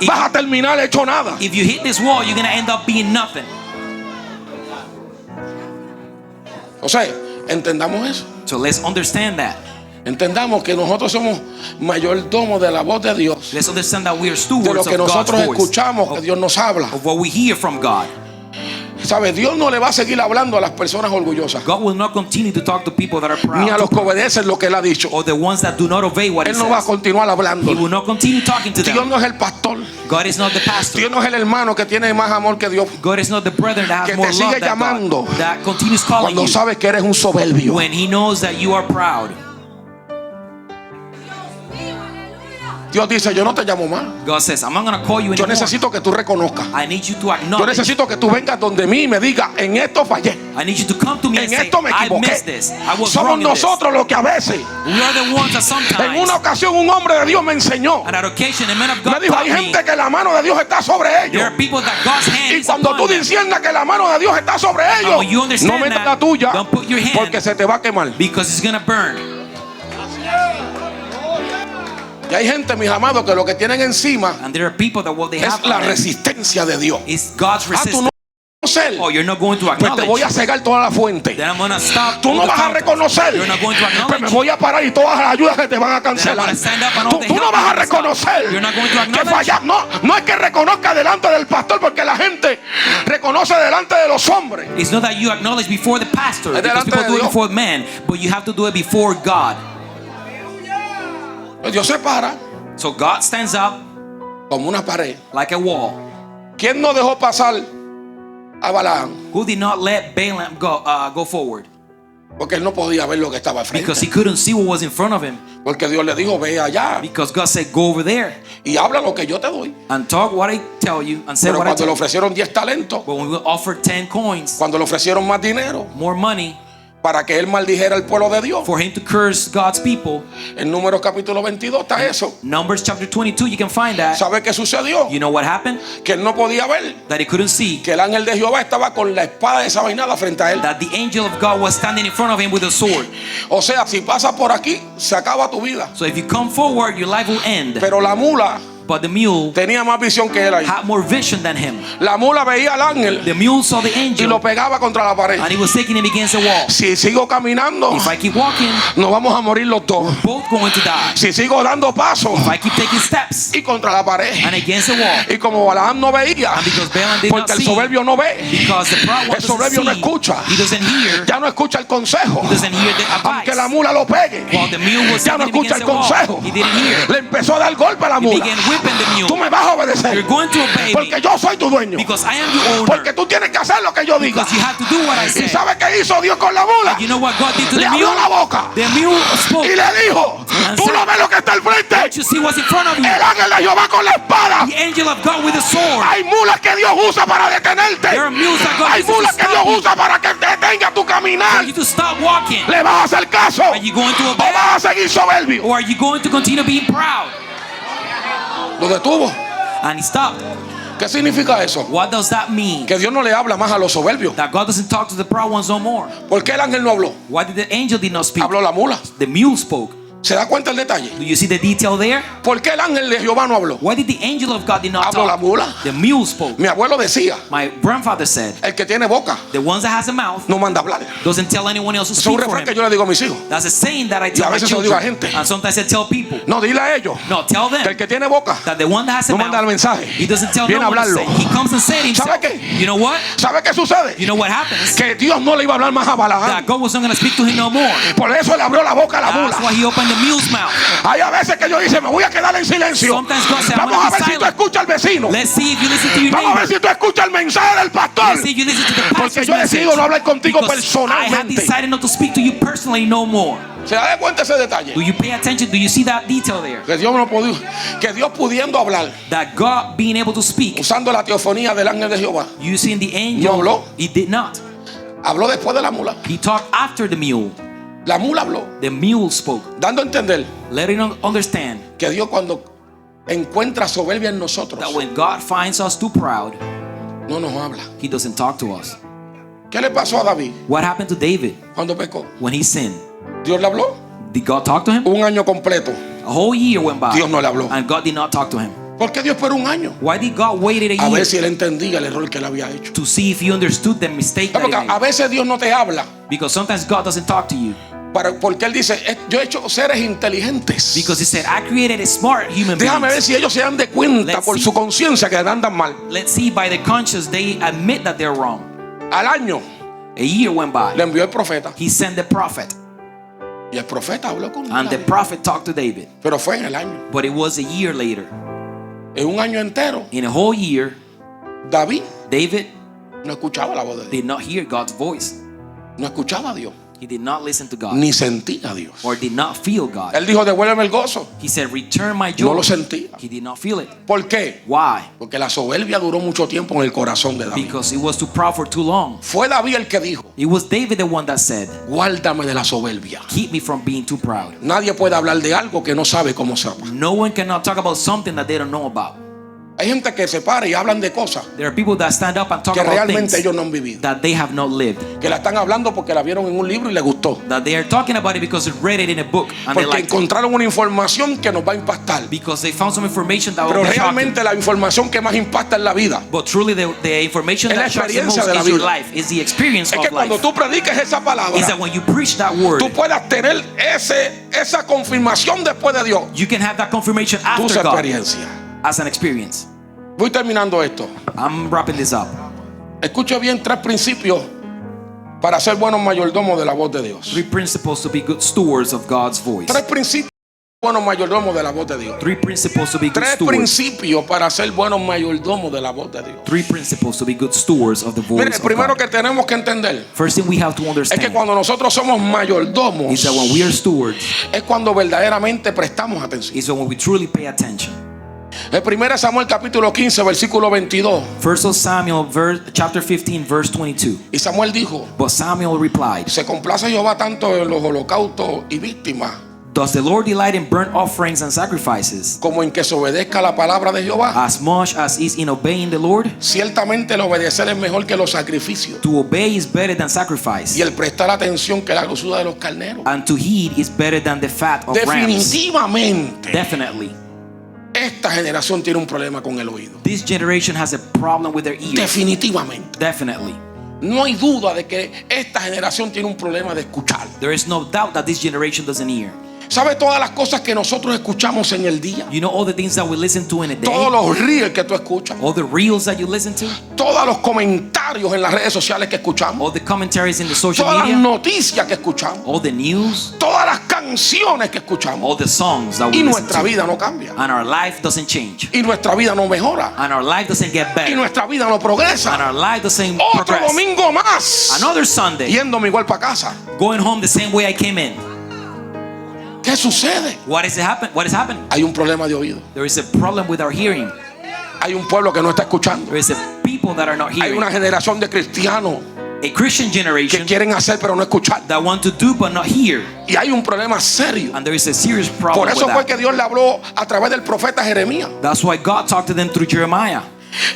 If- vas a terminar hecho nada. If you hit this wall, you're going to end up being nothing. O sea, entendamos eso. So let's understand that. Entendamos que nosotros somos mayordomos de la voz de Dios, Let's understand that we are de stewards lo of que God's nosotros voice, escuchamos que Dios nos habla. of what we hear from God. ¿Sabe? Dios no le va a seguir hablando a las personas orgullosas, God will not continue to talk to people that are ni a proud los que obedecen lo que Él ha dicho. or the ones that do not obey what He Él no va a says. continuar hablando. He will not continue talking to Dios them. no es el pastor. God is not the pastor. Dios no es el hermano que tiene más amor que Dios. God is not the brother that Que has te more sigue love than llamando God, that continues calling Cuando you sabes que eres un soberbio. when He knows that you are proud. Dios dice: yo no te llamo más. God says, I'm not going to call you Yo anymore. necesito que tú reconozcas. I need you to Yo acknowledge. necesito que tú vengas donde mí y me digas: en esto fallé, I need you to come to me and en say, esto me I equivoqué. missed this. I was Somos wrong in this. nosotros los que a veces, We are the ones that en una sometimes, ocasión un hombre de Dios me enseñó, on that occasion, a man of me God dijo: taught hay me, gente que la mano de Dios está sobre there ellos. are people that God's hand Y is cuando upon tú them. entiendas que la mano de Dios está sobre ellos, when you understand no metas that, la tuya, don't put your hand, porque se te va a quemar. because it's going to burn. Y hay gente, mis amados, que lo que tienen encima And there are people that what they have es la on them resistencia de Dios. is God's Tú resistance. no vas a reconocer, Oh, you're not going to pues te acknowledge. voy a cegar toda la fuente. Then I'm going to stop. Tú all no the vas a fountains. reconocer, You're not going to pues me acknowledge. voy a parar y todas las ayudas que te van a Then I'm cancelar. going to stand up and all the Tú no help vas a is gonna stop. reconocer You're not going to que acknowledge. fallas. No es que reconozca delante del pastor, porque la gente reconoce delante de los hombres. It's not that you acknowledge before the pastor, Es because delante people de do it Dios. before man, but you have to do it before God. Dios se para. So So God stands up como una pared. like a wall. ¿Quién no dejó pasar a Balaam? Who did not let Balaam go forward? Porque él no podía ver lo que estaba al frente. Because he couldn't see what was in front of him. Porque Dios le dijo, ve allá Because God said, go over there y habla lo que yo te doy. and talk what I tell you and say Pero what I cuando le tell you. ofrecieron 10 talentos, But when we offered 10 coins, cuando le ofrecieron más dinero more money para que él maldijera al pueblo de Dios, for him to curse God's people, en Números capítulo 22 está eso. Numbers chapter 22, you can find that. ¿Sabe qué sucedió? You know what happened? Que él no podía ver That he couldn't see. que el ángel de Jehová estaba con la espada desenvainada frente a él. That the angel of God was standing in front of him with a sword. O sea, si pasas por aquí, se acaba tu vida. So if you come forward, your life will end. Pero la mula But the mule tenía más visión que él ahí. had more vision than him. La mula veía al ángel The mule saw the y lo angel pegaba contra la pared. and he was taking him against the wall. Si sigo caminando, If I keep walking, nos vamos a morir los dos. both going to die. Si sigo dando pasos If I keep taking steps y contra la pared. and against the wall, Y como Balaam no veía, and because Balaam did not porque el see, soberbio no ve, because the proud one el soberbio no doesn't see, escucha, he doesn't hear, ya no escucha el consejo. he doesn't hear the Aunque la advice. mula lo pegue, While the mule was ya no taking him escucha against el the wall, consejo. he didn't hear. Le empezó a dar golpe a la He mula. began whipping the Tú mule. me vas a obedecer You're going to obey porque me yo soy tu dueño. because I am the owner. Porque tú tienes que hacer lo que yo diga. Because you have to do what I ¿Y say. sabe qué hizo Dios con la mula? You know what God did to Le the abrió mule? la boca The mule spoke. y le dijo, tú no ves lo que está al frente. Don't you see what's in front of you? El ángel de Jehová con la espada. The angel of God with a sword. Hay mulas que Dios usa para detenerte. There are mules that God Hay uses to mulas que stop Dios you. usa para que detenga tu For caminar. you to stop walking. ¿Le vas a hacer caso? Are you going to ¿O obey? vas a seguir soberbio? Or are you going to continue being proud? Lo detuvo. And he stopped. ¿Qué significa eso? What does that mean? Que Dios no le habla más a los soberbios. That God doesn't talk to the proud ones no more. ¿Por qué el ángel no habló? Why did the angel did not speak? Habló la mula. The mule spoke. ¿Se da cuenta el detalle? Do you see the detail there? ¿Por qué el ángel de Jehová no habló? Why did the angel of God did not Habló la talk? mula. The mule spoke. Mi abuelo decía, My grandfather said, el que tiene boca the ones that has a mouth no manda hablar. doesn't tell anyone else to Es un speak for refrán que him. yo le digo a mis hijos. That's a saying that I tell a my veces se lo digo a children. gente. And sometimes I tell people. No, dile a ellos No, tell que el them que tiene boca that the one that has a no manda el mouth, mensaje. he doesn't tell Viene no a one to hablarlo. say. He comes and says it himself. ¿Sabe qué? You know what? ¿Sabe qué sucede? You know what happens? Que Dios no le iba a hablar más a Balaam. That God wasn't going to speak to him no more. Por eso le abrió la boca a la That's mula. why he opened the mule's mouth. Hay a veces que yo dice, me voy a quedar en silencio. Sometimes God said, I'm Vamos a going to ver be si tú silent. escuchas al vecino. Let's see if you listen to your Vamos a ver neighbor. si tú escuchas el mensaje del pastor. Let's see if you listen to the Porque pastor's yo he message. decidido no hablar contigo Because I have personalmente. decided not to speak to you personally no more. ¿Se da cuenta ese detalle? Do you pay attention? Do you see that detail there? Que Dios no pudo, que Dios pudiendo hablar, That God being able to speak, usando la teofonía del ángel de Jehová, using the angel, No habló. he did not. habló después de la mula. He talked after the mule. La mula habló, The mule spoke, dando a entender letting us understand que Dios cuando encuentra soberbia en nosotros, that when God finds us too proud, no nos habla. he doesn't talk to us. ¿Qué le pasó a David What happened to David cuando pecó? when he sinned? Dios le habló Did God talk to him? un año completo. A whole year went by Dios no le habló. and God did not talk to him. ¿Por qué Dios esperó un año? Why did God wait a A year ver si él entendía el error que él había hecho. to see if he understood the mistake that Porque he a made? veces Dios no te habla Because sometimes God doesn't talk to you. porque él dice, yo he hecho seres inteligentes. Because he said, I created a smart human Déjame ver being. si ellos se dan de cuenta Let's por see. su conciencia que andan mal. Let's see by the conscience they admit that they're wrong. Al año A year went by. le envió el profeta He sent the prophet. y el profeta habló con And the David. prophet talked to David. Pero fue en el año. But it was a year later. En un año entero, In a whole year, David David no escuchaba la voz de Dios. did not hear God's voice. No escuchaba a Dios. He did not listen to God. Ni sentía a Dios. Or did not feel God. Él dijo, devuélveme el gozo. He said, return my No joy. lo sentía. He did not feel it. ¿Por qué? Why? Porque la soberbia duró mucho tiempo en el corazón de David. Because he was too proud for too long. Fue David el que dijo, It was David the one that said, guárdame de la soberbia. keep me from being too proud. Nadie puede hablar de algo que no sabe cómo se llama. No one cannot talk about something that they don't know about. Hay gente que se para y hablan de cosas There are people that stand up and talk que about realmente things ellos no han vivido. that they have not lived. Que la están hablando porque la vieron en un libro y les gustó. That they are talking about it because they read it in a book and they Porque liked it. encontraron una información que nos va a impactar. Because they found some information that will Pero be shocking. realmente la información que más impacta en la vida But truly the information Es la that shocks the experiencia most de la is your vida. life, is the experience es of que cuando life. tú prediques esa palabra, Is that when you preach that word, tú puedas tener esa confirmación después de Dios. you can have that confirmation Tu after God experiencia. as an experience. Voy terminando esto. I'm wrapping this up. Escuche bien 3 principios para ser buenos mayordomos de la voz de Dios. 3 principles to be good stewards of God's voice. 3 principios buenos mayordomos de la voz de Dios. 3 principles to be good Tres stewards. principios para ser buenos mayordomos de la voz de Dios. 3 principles to be good stewards of the voice Mire, of primero God. que tenemos que entender First thing we have to es que understand cuando nosotros somos mayordomos is that when we are stewards, es cuando verdaderamente prestamos atención. is when we truly pay attention. El 1 Samuel capítulo 15 versículo 22. First of Samuel chapter 15 verse 22. Y Samuel dijo: But Samuel replied, se complace Jehová tanto en los holocaustos y víctimas does the Lord delight in burnt offerings and sacrifices como en que se obedezca la palabra de Jehová. as much as is in obeying the Lord? Ciertamente el obedecer es mejor que los sacrificios, To obey is better than sacrifice, y el prestar atención que la grosura de los carneros. and to heed is better than the fat of rams. Definitivamente Definitely. esta generación tiene un problema con el oído. This generation has a problem with their ears. Definitivamente. Definitely. No hay duda de que esta generación tiene un problema de escuchar. There is no doubt that this generation doesn't hear. ¿Sabe todas las cosas que nosotros escuchamos en el día? You know all the things that we listen to in a day? Todos los reels que tú escuchas, All the reels that you listen to? todos los comentarios en las redes sociales que escuchamos, All the commentaries in the social todas las media? noticias que escuchamos, All the news? todas las canciones que escuchamos, All the songs that we y listen nuestra to? vida no cambia, And our life doesn't change. y nuestra vida no mejora, And our life doesn't get y better. nuestra vida no And progresa. our life doesn't Otro progress. domingo más Another Sunday, yéndome igual para casa. going home the same way I came in. ¿Qué sucede? What is happening? Hay un problema de oído. There is a problem with our hearing. Hay un pueblo que no está escuchando. There is a people that are not Hay hearing. una generación de cristianos A Christian que generation quieren hacer pero no escuchar. that want to do but not hear. Y hay un problema serio. And there is a serious problem Por eso with fue that. que Dios le habló a través del profeta Jeremías. That's why God talked to them through Jeremiah.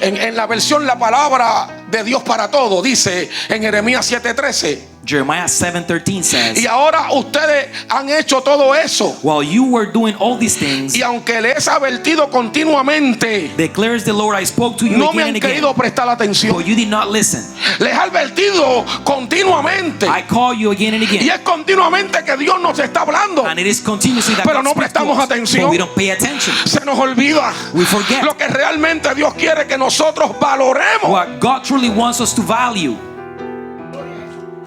En la versión La Palabra de Dios para Todo dice en Jeremías 7:13: Jeremiah 7:13 y says, ahora ustedes han hecho todo eso, while you were doing all these things, y aunque les he advertido continuamente, declares the Lord, I spoke to you no me again han and again, querido prestar atención. but you did not listen. Les he advertido continuamente, I call you again and y again, es continuamente que Dios nos está hablando, and it is continuously that pero God no speaks to prestamos us, atención. but we don't pay attention. se nos olvida We forget lo que realmente Dios quiere que nosotros valoremos. what God truly wants us to value.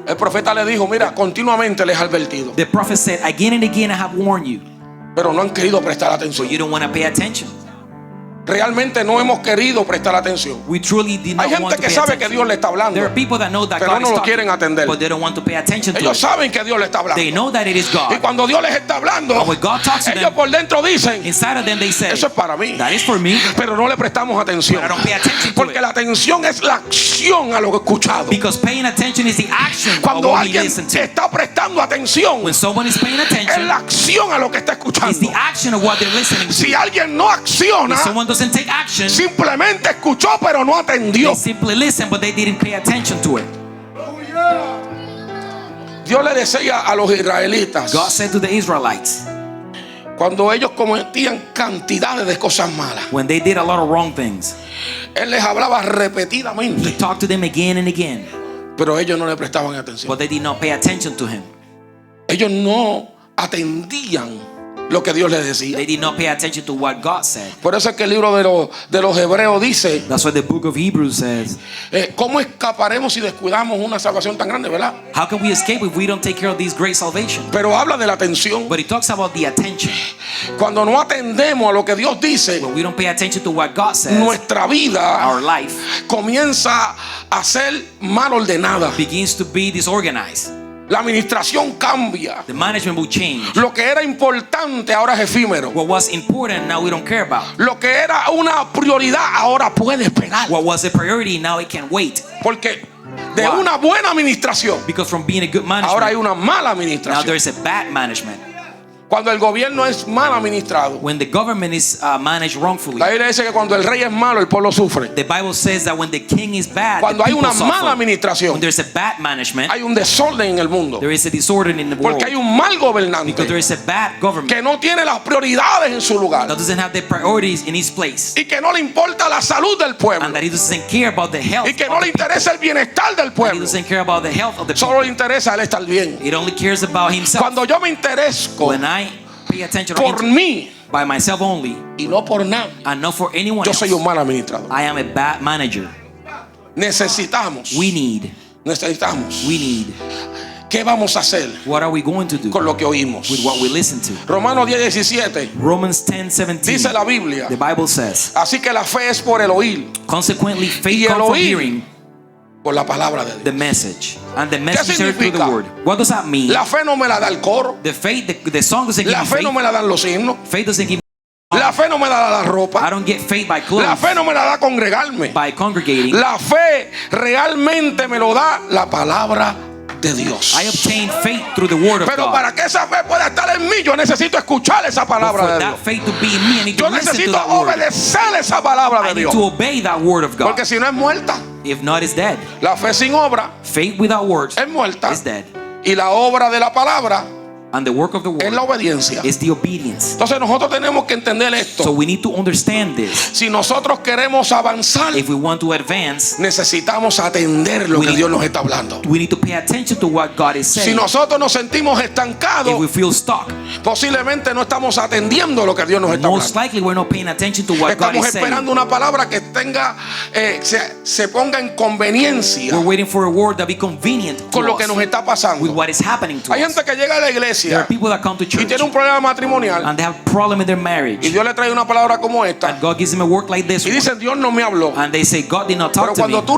El profeta le dijo: mira, continuamente les he advertido, The prophet said, again and again I have warned you, pero no han querido prestar atención. but you don't want to pay attention. Realmente no hemos querido prestar atención. We truly did Hay not want gente to que pay sabe que attention. Dios le está hablando, There are people that know that pero God no is lo talking, quieren atender. but they don't want to pay attention to Ellos it. saben que Dios le está hablando, They know that it is y God. cuando Dios les está hablando, And when God talks to ellos them, por dentro dicen: inside of them they say, eso es para mí, that is for me, pero no le prestamos atención, but I don't pay attention to porque it. la atención es la acción a lo escuchado. Because paying attention is the action of Cuando what we alguien listen to. está prestando atención, When someone is paying es attention, la acción a lo que está it's escuchando. the action of what they're listening to. Si alguien no acciona, If someone doesn't take action, simplemente escuchó pero no atendió. they simply listen, but they didn't pay attention to it. Dios le decía a los israelitas, God said to the Israelites, cuando ellos cometían cantidades de cosas malas, when they did a lot of wrong things, Él les hablaba He repetidamente, talked to them again and again, pero ellos no le prestaban atención. but they did not pay attention to Him. Ellos no atendían lo que Dios les decía. They did not pay attention to what God said. Por eso es que el libro de los Hebreos dice: That's what the book of Hebrews says. ¿cómo escaparemos si descuidamos una salvación tan grande, verdad? How can we escape if we don't take care of this great salvation? Pero habla de la atención. But it talks about the attention. Cuando no atendemos a lo que Dios dice, When we don't pay attention to what God says, nuestra vida our life comienza a ser mal ordenada. begins to be disorganized. La administración cambia. The management will change. Lo que era importante ahora es efímero. What was important now we don't care about. Lo que era una prioridad ahora puede esperar. What was a priority now it can wait. Porque de Why? una buena administración, Because from being a good ahora hay management, una mala now there administración. is a bad management. Cuando el gobierno es mal administrado, When the government is managed wrongfully, la Biblia dice que cuando el rey es malo, el pueblo sufre. the Bible says that when the king is bad, Cuando the hay people una suffer. mala administración, When there's a bad management, hay un desorden en el mundo. there is a disorder in the world. Porque hay un mal Because there gobernante is a bad government que no tiene las prioridades en su lugar that doesn't have the priorities in his place, y que no le importa la salud del pueblo and that he doesn't care about the health y que of no the le people. interesa el bienestar del He pueblo. doesn't care about the health of the Solo people. le interesa a él estar bien. It only cares about himself. Cuando yo me interesco When I pay attention or por mí by myself only y no por nada, and not for anyone yo else, soy un mal administrador. I am a bad manager. Necesitamos We need ¿Qué vamos a hacer What are we going to do con lo que oímos? with what we listen to? Romanos 10:17 Romans 10:17. dice la Biblia. The Bible says, Así que la fe es por el oír, consequently, Y faith el comes from oír hearing por la palabra de the Dios. message, and the message heard through the significa? word. What does that mean? La fe no me la da el coro. The faith, the song doesn't give La me fe no faith. me la dan los himnos. Faith doesn't give me. La fe no me la da la I ropa. don't get faith by La clothes, fe no me la da congregarme. by congregating. La fe realmente me lo da la palabra de Dios. I obtain faith through the word of Pero God. para que esa fe pueda estar en mí, yo necesito escuchar esa But palabra for de that Dios. faith to be in me, I need to Yo listen to necesito that word. obedecer esa palabra I de need Dios. to obey that word of God. Porque si no es muerta. If not, it's dead. La fe sin obra Faith without words es muerta. is dead. Y la obra de la palabra And the work of the es la word obediencia. is the obedience. Entonces nosotros tenemos que entender esto. So we need to understand this. Si nosotros queremos avanzar, If we want to advance, necesitamos atender lo We que need- Dios nos está hablando. we need to pay attention to what God is Si saying. nosotros nos sentimos If we estancados, feel stuck, posiblemente no estamos atendiendo lo que Dios nos está most hablando. likely we're not paying attention to what God Estamos is saying. esperando una palabra que tenga, se ponga en conveniencia We're waiting for a word that be convenient con to lo que us nos está with pasando. what is happening to Hay us. gente que llega a la There are iglesia people that come to y church tiene un problema matrimonial and they have a problem in their y marriage, Dios le trae una palabra como esta and God gives them a work like this y one, dicen Dios no me habló. and they say God did not Pero talk to me. cuando tú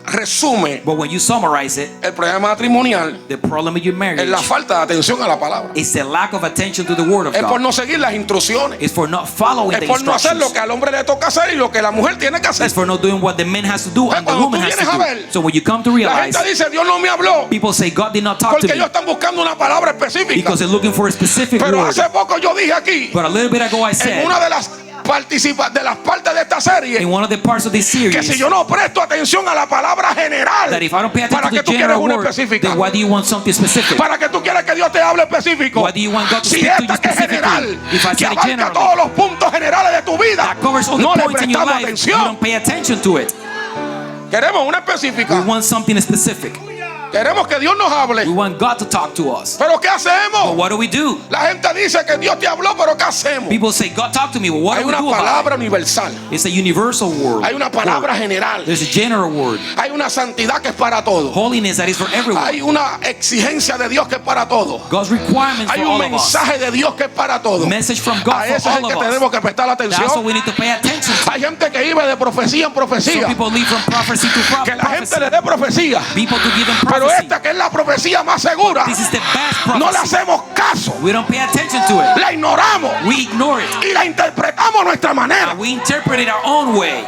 resumes But when you summarize it, el problema matrimonial the problem with your marriage es la falta de atención a la palabra. is the lack of attention to the word of Es por God. no seguir las instrucciones. It's for not following Es the por no hacer lo instructions. que al hombre le toca hacer y lo que la mujer tiene que hacer. It's for not doing what the man has to do and the Cuando woman tú has to vienes a do. ver, So when you come to La realize, gente dice Dios no me habló people say God did not talk to porque me ellos están buscando una palabra específica. because they're looking for a specific Pero word. hace poco yo dije aquí, But a little bit ago I en said, una de las partes de esta in serie, one of the parts of this que si series, yo no presto atención a la palabra general, that if I don't pay attention ¿para to qué the tú quieres general una word, específica? then why do you want something specific? ¿Para qué tú quieres que Dios te hable específico? Why do you want God to Si speak to you esta que es general, specifically? If I que said it abarca generally, todos los puntos generales de tu vida, that covers all the no le points in your prestamos life, you atención. don't pay attention to it. Queremos una We específica. want something specific. Queremos que Dios nos hable. We want God to talk to us. Pero ¿qué But hacemos? what do we do? La gente dice que Dios te habló, pero ¿qué hacemos? People say, God talk to me, but what Hay do we una do about palabra universal. it? It's a universal word. Hay una palabra general. There's a general word. Hay una santidad que es para todos. Holiness that is for everyone. Hay una exigencia de Dios que es para todos. God's requirements Hay for un all of us. mensaje de Dios que es para todos. Message from God A ese for es el all que of us. tenemos que prestar That's what atención. we need to pay attention to. Hay gente que vive de profecía en Some profecía. people live from prophecy to Que la gente prophecy. le dé profecía. People to give them Pero prophecy. esta que es la profecía más segura, This is the best no le prophecy. hacemos caso. We don't pay attention to it. La ignoramos We ignore it. y la interpretamos a nuestra manera. And we interpret it our own way.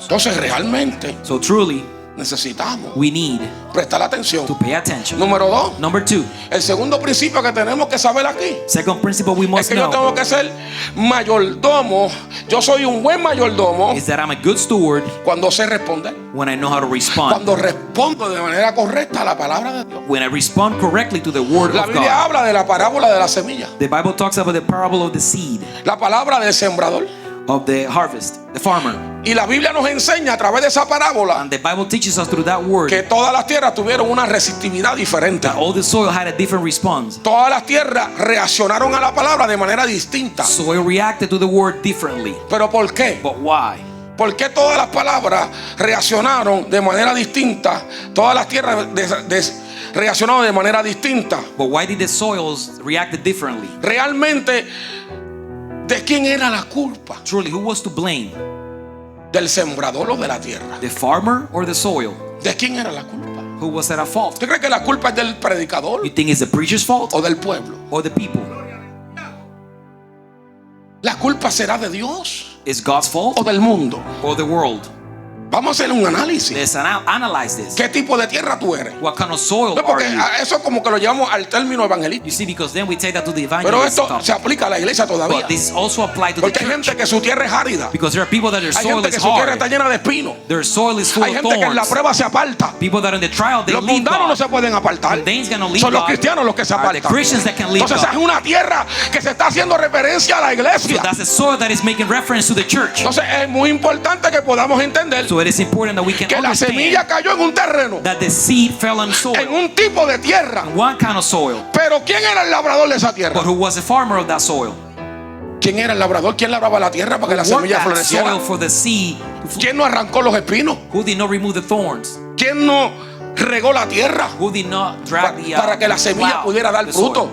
Entonces realmente So truly, necesitamos we need prestar atención. to pay attention. Número 2, Number 2, el segundo principio que tenemos que saber aquí second principle we es must que yo know tengo que ser mayordomo. Yo soy un buen mayordomo is that I'm a good steward cuando sé responder. when I know how to respond. Cuando respondo de manera correcta a la palabra de Dios. When I respond correctly to the word La of Biblia God. habla de la parábola de la semilla, The Bible talks about the parable of the seed, la palabra del sembrador. of the harvest, the farmer. Y la Biblia nos enseña a través de esa parábola And the Bible teaches us through that word que todas las tierras tuvieron una resistividad diferente. that all the soil had a different response. Todas las tierras reaccionaron a la palabra de manera distinta. Soil reacted to the word differently. ¿Pero por qué? But why? ¿Por qué todas las palabras reaccionaron de manera distinta? Todas las tierras reaccionaron de manera distinta. But why did the soils react differently? Realmente, ¿de quién era la culpa? Truly, who was to blame? ¿Del sembrador o de la tierra? The farmer or the soil? ¿De quién era la culpa? Who was at a fault? ¿Usted cree que la culpa es del predicador You think it's the preacher's fault o del pueblo? or the people? ¿La culpa será de Dios Is God's fault o del mundo? or the world? Vamos a hacer un análisis. Let's analyze this. ¿Qué tipo de tierra tú eres? What kind of soil No, are porque you? eso como que lo llevamos al término evangelista. You see, because then we take that to the Pero evangelist esto stuff. se aplica a la iglesia todavía. But this is also applied to the Porque hay church. gente que su tierra es árida. Because there are people that their Hay soil gente is que su tierra hard. está llena de espinos. Their soil is full Hay of gente que en la thorns. prueba se aparta. People that are in the trial, they Los leave mundanos no God. se pueden apartar. Mundanes gonna leave Son los God. cristianos los que se Are the apartan. Christians that can leave Entonces es God. una tierra que se está haciendo referencia a la So iglesia. that's a soil that is making reference to the church. Entonces es muy importante que podamos entender So it is important that we can que la understand semilla cayó en un terreno, that the seed fell on en soil, un tipo de tierra. one kind of soil. Pero ¿quién era el labrador de esa tierra? But who was the farmer of that soil? ¿Quién era el labrador? ¿Quién labraba la tierra para que la Worked semilla that floreciera? soil for the seed. ¿Quién no arrancó los espinos? Who did not remove the thorns? ¿Quién no regó la tierra Who did not drag the para que la semilla plow, pudiera dar the soil? fruto?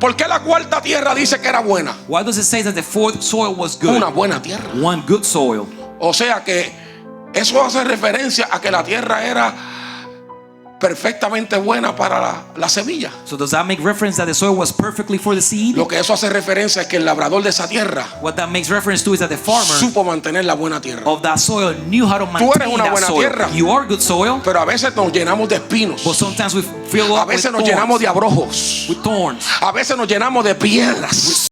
¿Por qué la cuarta tierra dice que era buena? Why does it say that the fourth soil was good? Una buena tierra. One good soil. O sea que eso hace referencia a que la tierra era perfectamente buena para la semilla. So does that make reference that the soil was perfectly for the seed? Lo que eso hace referencia es que el labrador de esa tierra What that makes reference to is that the farmer supo mantener la buena tierra. of that soil knew how to Tú eres maintain una that buena soil. tierra. You are good soil, Pero a veces nos llenamos de espinos. but sometimes we fill A up with veces nos llenamos de thorns. abrojos. With thorns. A veces nos llenamos de piedras.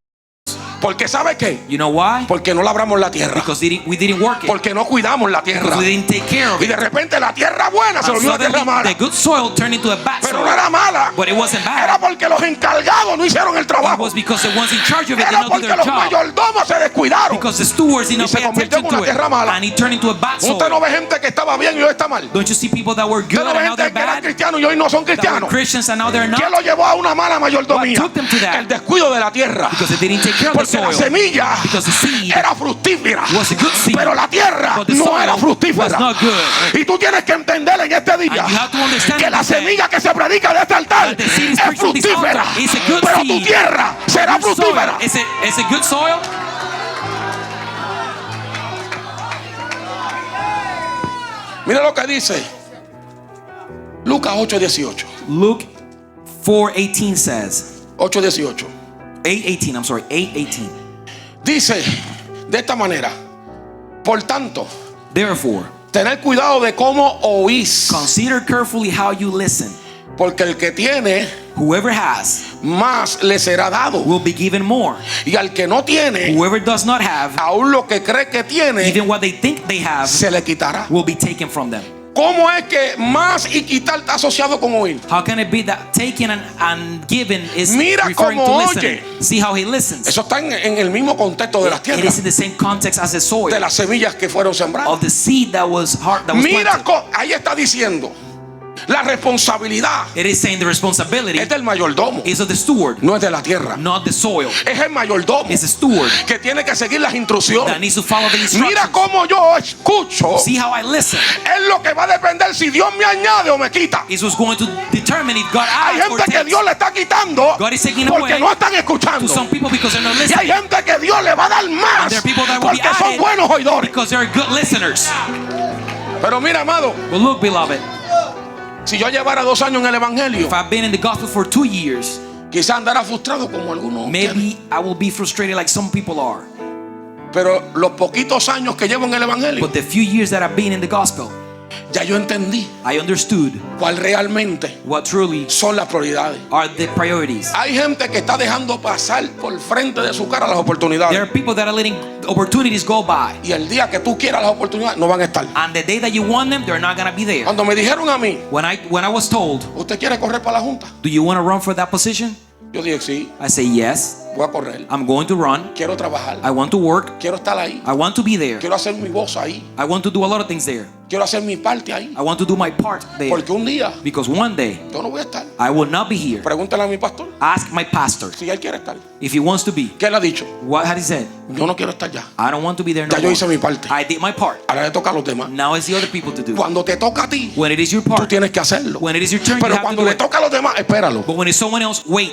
Porque ¿sabe qué? You know why? Porque no labramos la tierra. Because we didn't work it. Porque no cuidamos la tierra. Because we didn't take care of Y it. de repente la tierra buena se And volvió una tierra suddenly, mala. the good soil turned into a bad Pero soil. no era mala. But it wasn't Era bad. porque los encargados no hicieron el It trabajo. was because the ones in charge of it did Era not do porque their los job. mayordomos se descuidaron. Because the stewards did Y not se pay convirtió attention en una to it. tierra mala. And it turned into a bad soil. Usted no ve gente que estaba bien y hoy está mal. Don't you see people that were good Usted no ve and now they're gente que eran bad? cristianos y hoy no son That were cristianos. Christians and now they're ¿Quién not? lo llevó a una mala mayordomía? What took them to that? El descuido de la tierra. Because they didn't take care of the Porque la soil. semilla Because the seed era fructífera, was a good seed. pero la tierra But the no soil era was fructífera. not good. Y tú tienes que entender en este día And you have to understand que la that semilla que se predica de este altar that the seed is es preached from this fructífera, altar is a good pero tu seed. tierra será Good soil. fructífera. Is it good soil? Mira lo que dice Lucas 8:18. Luke 4:18 says. 8:18. 8:18, I'm sorry, 8:18. Dice de esta manera: por tanto, Therefore, tened cuidado de cómo oís, consider carefully how you listen. porque el que tiene, Whoever has más le será dado, will be given more. y al que no tiene, Whoever does not have, aún lo que cree que tiene even what they think they have, se le quitará. will be taken from them. ¿Cómo es que más y quitar está asociado con oír? How can it be that taken and given is Mira referring cómo to oye. listening? See how he listens. Eso está en el mismo contexto de las It tierras, is in the same context as the soil de las semillas que fueron sembradas. of the seed that was Mira, planted. ahí está diciendo, la responsabilidad It is saying the responsibility es del mayordomo, is of the steward, no es de la tierra. not the soil. Es el mayordomo It's the steward que tiene que seguir las that instrucciones. needs to follow the Mira instructions. cómo yo escucho. See how I listen. Es lo que va a depender si Dios me añade o me quita. Is what's going to determine if God Hay adds or gente que takes. Dios le está quitando God is taking porque away no están to escuchando. some people because they're not Y hay listening. gente que Dios le va a dar más And there are people that will be porque son added buenos oidores. because they're good listeners. Pero mira, amado, But look, beloved, si yo llevara 2 años en el evangelio, if I've been in the gospel for 2 years, quizás andará frustrado como algunos quieren. maybe I will be frustrated like some people are. Pero los poquitos años que llevo en el evangelio, But the few years that I've been in the gospel, ya yo entendí I understood cuál realmente what truly son las prioridades. are the priorities. Hay gente que está dejando pasar por frente de su cara las There oportunidades. are people that are letting opportunities go by. Y el día que tú quieras las oportunidades no van a estar. And the day that you want them, they're not going to be there. Cuando me dijeron a mí, When I was told, ¿usted quiere correr para la junta? do you want to run for that position? Yo dije, sí, I say, yes, voy a correr. I'm going to run. Quiero trabajar. I want to work. Quiero estar ahí. I want to be there. Quiero hacer mi voz ahí. I want to do a lot of things there. Quiero hacer mi parte ahí. I want to do my part there. Porque un día Because one day, yo no voy a estar. I will not be here. Pregúntale a mi pastor Ask my pastor si él quiere estar. if he wants to be. ¿Qué él ha dicho? What had he said? Yo no quiero estar ya. I don't want to be there no Ya yo hice more. mi parte. I did my part. Ahora le toca a los demás. Now it's the other people to do. Cuando te toca a ti, When it is your tú part, tienes que hacerlo. when it is your turn, you Pero have to cuando do le it. toca a los demás, espéralo. But when it's someone else, wait.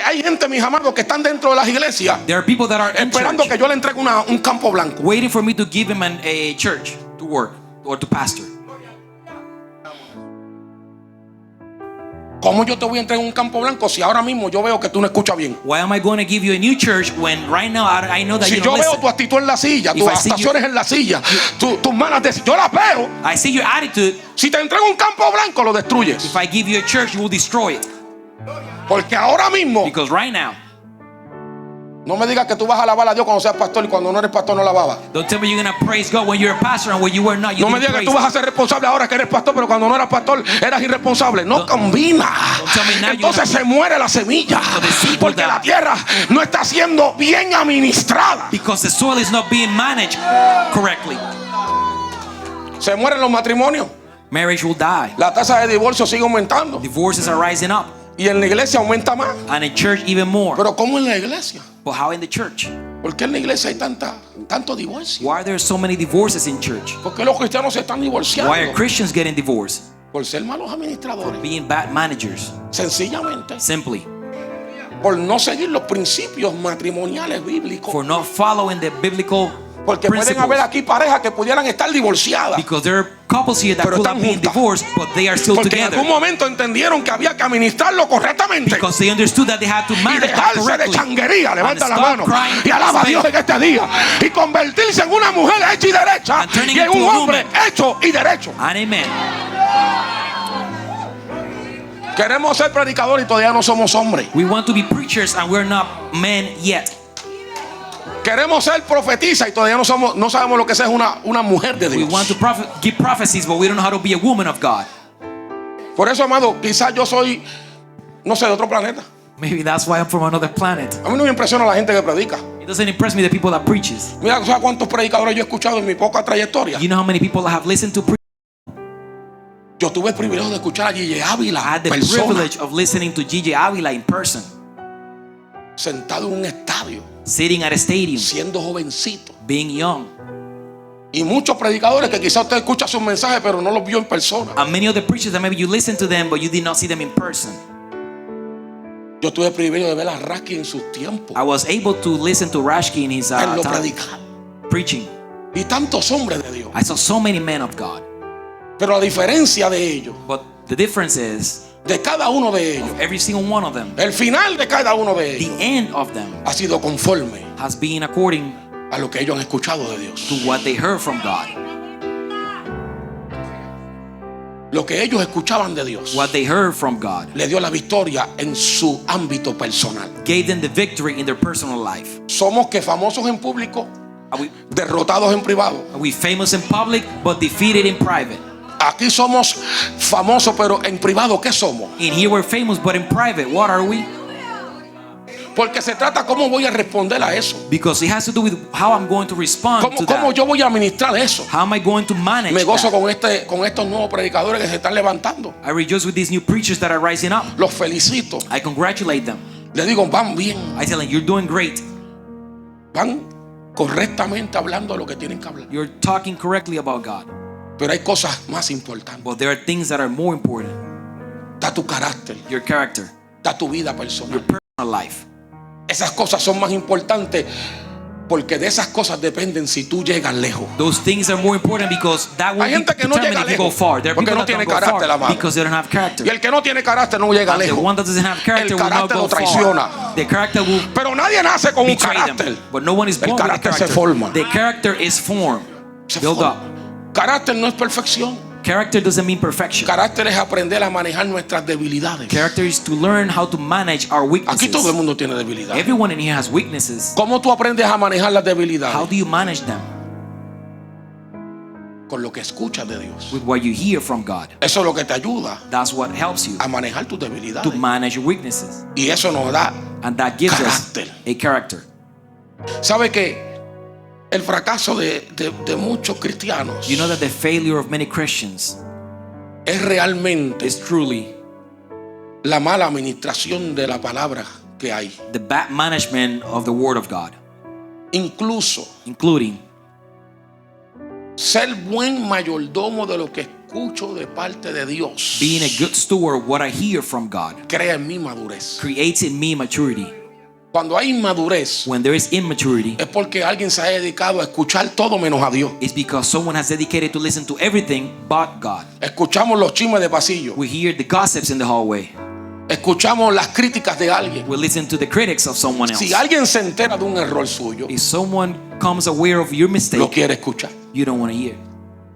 Hay gente, mis amados, que están dentro de las iglesias There are people that are in esperando church, que yo le entregue un campo blanco. waiting for me to give him a church to work or to pastor. ¿Cómo yo te voy a entregar un campo blanco si ahora mismo yo veo que tú no escuchas bien? Why am I going to give you a new church when right now I know that Si you yo don't veo listen? tu actitud en la silla, If tus I see actuaciones en la silla, tus manas de... Yo las veo. I see your attitude. Si te entrego un campo blanco, lo destruyes. If I give you a church, you will destroy it. Porque ahora mismo, Because right now, no me digas que tú vas a alabar a Dios cuando seas pastor y cuando no eres pastor no alababas. don't tell me you're going to praise God when you're a pastor and when you were not. You No me didn't digas que praise tú vas a Him. ser responsable ahora que eres pastor, pero cuando no eras pastor eras irresponsable. No combina. tell me now Entonces you're se muere la semilla. the seed Porque will la die. tierra no está siendo bien administrada. Because the soil is not being managed correctly. Se mueren los matrimonios. Marriage will die. La tasa de divorcio sigue aumentando. Divorces are rising up. Y en la iglesia aumenta más. And in church even more. Pero ¿cómo en la iglesia? But how in the church? ¿Por qué en la iglesia hay tanto divorcio? Why are there so many divorces in church? ¿Por qué los cristianos se están divorciando? Why are Christians getting divorced? Por ser malos administradores. Being bad managers. Sencillamente. Simply. Por no seguir los principios matrimoniales bíblicos. For not following the biblical Porque pueden haber aquí parejas que pudieran estar divorciadas. Because there are couples here that Pero could están have been juntas. divorced, but they are still Porque en together. algún momento entendieron que había que administrarlo correctamente. Because they understood that they had to Y manage that dejarse de correctly. changuería, levanta And la stop mano crying y alaba a Dios en este día. Y convertirse en una mujer hecha y derecha And turning y en into un a hombre woman. hecho y derecho. And amen. Queremos ser predicadores y todavía no somos hombres. We want to be preachers and we're not men yet. Queremos ser profetizas y todavía no sabemos lo que es una mujer de We Dios. want to give prophecies, but we don't know how to be a woman of God. Por eso, amado, quizás yo soy, no sé, de otro planeta. Maybe that's why I'm from another planet. A mí no me impresiona la gente que predica. It doesn't impress me the people that preaches. Mira, ¿sabes cuántos predicadores yo he escuchado en mi poca trayectoria? You know how many people I have listened to preach? Yo tuve el privilegio de escuchar a Gigi Ávila, I had the persona, privilege of listening to Gigi Avila in person, sentado en un estadio, sitting at a stadium, siendo jovencito. being young. Y muchos predicadores que quizás usted escucha sus mensajes, pero no los vio en persona. And many of the preachers that maybe you listen to them, but you did not see them in person. Yo tuve el privilegio de ver a Rasky en sus tiempos. I was able to listen to Rashki in his Él lo time predicaba. preaching. Y tantos hombres de Dios. I saw so many men of God. Pero la diferencia de ellos, But the difference is, de cada uno de ellos, every single one of them, el final de cada uno de the ellos, end of them ha sido conforme has been according a lo que ellos han escuchado de Dios. to what they heard from God. Lo que ellos escuchaban de Dios What they heard from God le dio la victoria en su ámbito personal. gave them the victory in their personal life. Somos que famosos en público, Are derrotados en privado. we famous in public but defeated in private? Aquí somos famosos, pero en privado, ¿qué somos? In here we're famous, but in private, what are we? Porque se trata cómo voy a responder a eso. Because it has to do with how I'm going to respond to ¿Cómo that. yo voy a administrar eso? How am I going to manage Me gozo that? con estos nuevos predicadores que se están levantando. I rejoice with these new preachers that are rising up. Los felicito. I congratulate them. Les digo, van bien. I tell them, you're doing great. Van correctamente hablando lo que tienen que hablar. You're talking correctly about God. Pero hay cosas más importantes. But there are things that are more important. Está tu carácter. Your character, Está tu vida personal. your personal life. Esas cosas son más importantes porque de esas cosas dependen si tú llegas lejos. Those things are more important because that will Hay gente que no determine llega if you go lejos far. There are porque people no that don't tiene go carácter, far amado. because they don't have character. Y el que no tiene carácter no llega And the lejos. one that doesn't have character El will not carácter go lo traiciona. far. The character will Pero nadie nace con un betray carácter. them. But no one is El born with a carácter se character. forma. The character is formed, Se build forma. up. Carácter no es perfección. Character doesn't mean perfection. Carácter es aprender a manejar nuestras debilidades. Character is to learn how to manage our Aquí todo el weaknesses. mundo tiene debilidades. Everyone in here has weaknesses. ¿Cómo tú aprendes a manejar las How debilidades? do you manage them? Con lo que escuchas de Dios. With what you hear from God. Eso es lo que te ayuda That's what helps you a manejar tus to debilidades. manage your weaknesses. Y eso nos da. And that gives us Carácter. a character. ¿Sabe que el fracaso de muchos cristianos You know that the failure of many Christians es realmente is truly la mala administración de la palabra que hay? the bad management of the Word of God, Incluso including ser buen mayordomo de lo que escucho de parte de Dios being a good steward of what I hear from God crea en mí madurez. creates in me maturity. Cuando hay inmadurez When there is immaturity, es porque alguien se ha dedicado a escuchar todo menos a Dios. it's because someone has dedicated to listen to everything but God. Escuchamos los chismes de pasillo. We hear the gossips in the hallway. Escuchamos las críticas de alguien. We listen to the critics of someone else. Si alguien se entera de un error suyo, If someone comes aware of your lo mistake, quiere escuchar. you don't want to hear.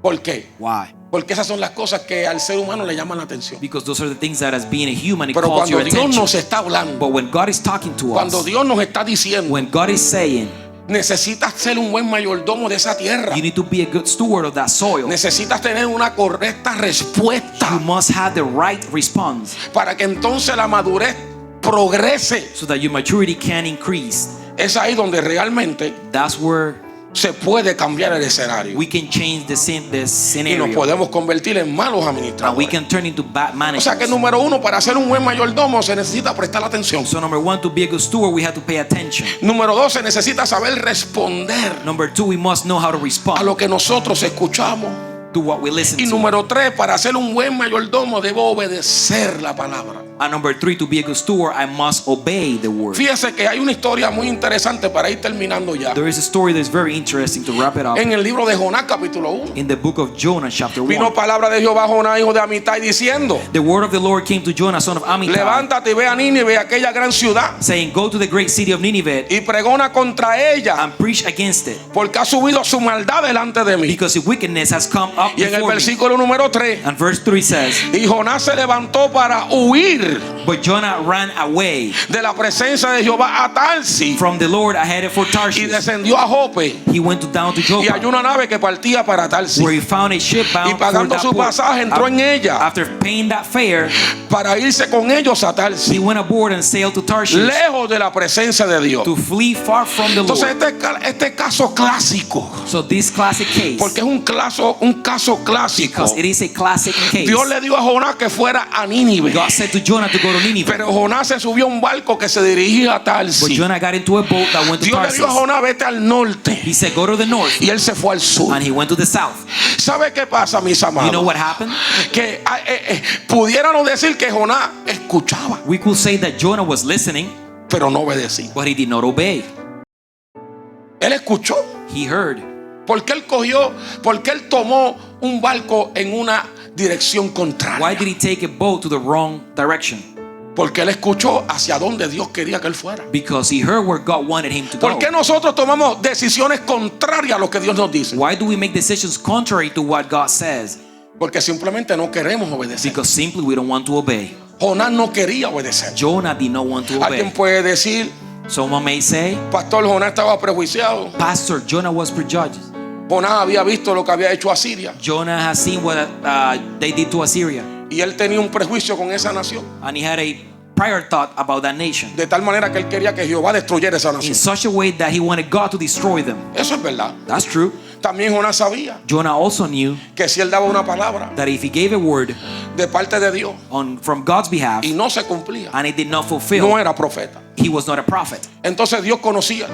¿Por qué? Why? Porque esas son las cosas que al ser humano le llaman la atención. Because those are the things that as being a human, it Pero calls your cuando Dios attention. nos está hablando, But when God is talking to cuando us, Dios nos está diciendo, when God is saying, necesitas ser un buen mayordomo de esa tierra. you need to be a good steward of that soil, Necesitas tener una correcta respuesta you must have the right response para que entonces la madurez progrese. so that your maturity can increase. Es ahí donde realmente That's where se puede cambiar el escenario. we can change the Y nos scenario. podemos convertir en malos And we administradores. can turn into bad O sea que managers. número uno, para ser un buen mayordomo se necesita prestar atención. So number one, to be a good steward, we have to pay attention. Número dos, se necesita saber responder Number two, we must know how to a respond lo que nosotros escuchamos. to what we listen Y to. número tres, para ser un buen mayordomo debo obedecer la palabra. And number three, to be a good steward, I must obey the word. Fíjese que hay una historia muy interesante para ir terminando ya. There is a story that's very interesting to wrap it up. En el libro de Jonás capítulo 1. In the book of Jonah, chapter 1, Vino palabra de Jehová a Jonás, hijo de Amitai, diciendo: the word of the Lord came to Jonah, son of Amittai, levántate y ve a Nínive, aquella gran ciudad, saying, go to the great city of Nineveh y pregona contra ella, and preach against it, porque ha subido su maldad delante de mí. because its wickedness has come up Y en el before me. versículo número 3, And verse 3 says, y Jonás se levantó para huir but Jonah ran away de la presencia de Jehová a Tarsis, from the Lord, headed for y Tarshish. descendió a Jope, He went down to y hay Joppa, una nave que partía para Tarsis, where he found a ship y bound for pagando that su port. pasaje entró en ella After paying that fare, para irse con ellos a he Tarsis, went aboard and sailed to Tarshish lejos de la presencia de Dios. to flee far from the Entonces Lord. este caso clásico, So this classic case, porque es un caso clásico. because it is a classic case, Dios le dio a Jonás que fuera a Nínive, God said to Jonah to go to Nineveh, pero Jonás se subió a un barco que se dirigía a but Tarsis. Jonah got into a boat that went to Dios le Tarsus. dio a Jonás: vete al norte, He said, go to the north, y él se fue al sur. and he went to the south. ¿Sabe qué pasa, mis You know amados? what happened? Que pudiéramos decir que Jonás escuchaba, We could say that Jonah was listening, pero no obedecía. but he did not obey. Él escuchó, He heard. porque él tomó un barco en una dirección Why contraria. did he take a boat to the wrong direction? Porque él escuchó hacia donde Dios quería que él fuera. Because he heard where God wanted him to ¿Por go. qué nosotros tomamos decisiones contrarias a lo que Dios nos dice? Why do we make decisions contrary to what God says? Porque simplemente no queremos obedecer. Because simply we don't want to obey. Jonás no quería obedecer. Jonah did not want to Alguien obey. puede decir: Someone may say, pastor, Jonás estaba prejuiciado. Pastor, Jonah was prejudged. Jonás había visto lo que había hecho Asiria, Jonah has seen what they did to Assyria, y él tenía un prejuicio con esa nación, and he had a prior thought about that nation, de tal manera que él quería que Jehová destruyera esa in nación. such a way that he wanted God to destroy them. Eso es verdad. That's true. También Jonás sabía Jonah also knew que si él daba una palabra that if he gave a word de parte de Dios from God's behalf y no se cumplía, and it did not fulfill, no era profeta. he was not a prophet. Entonces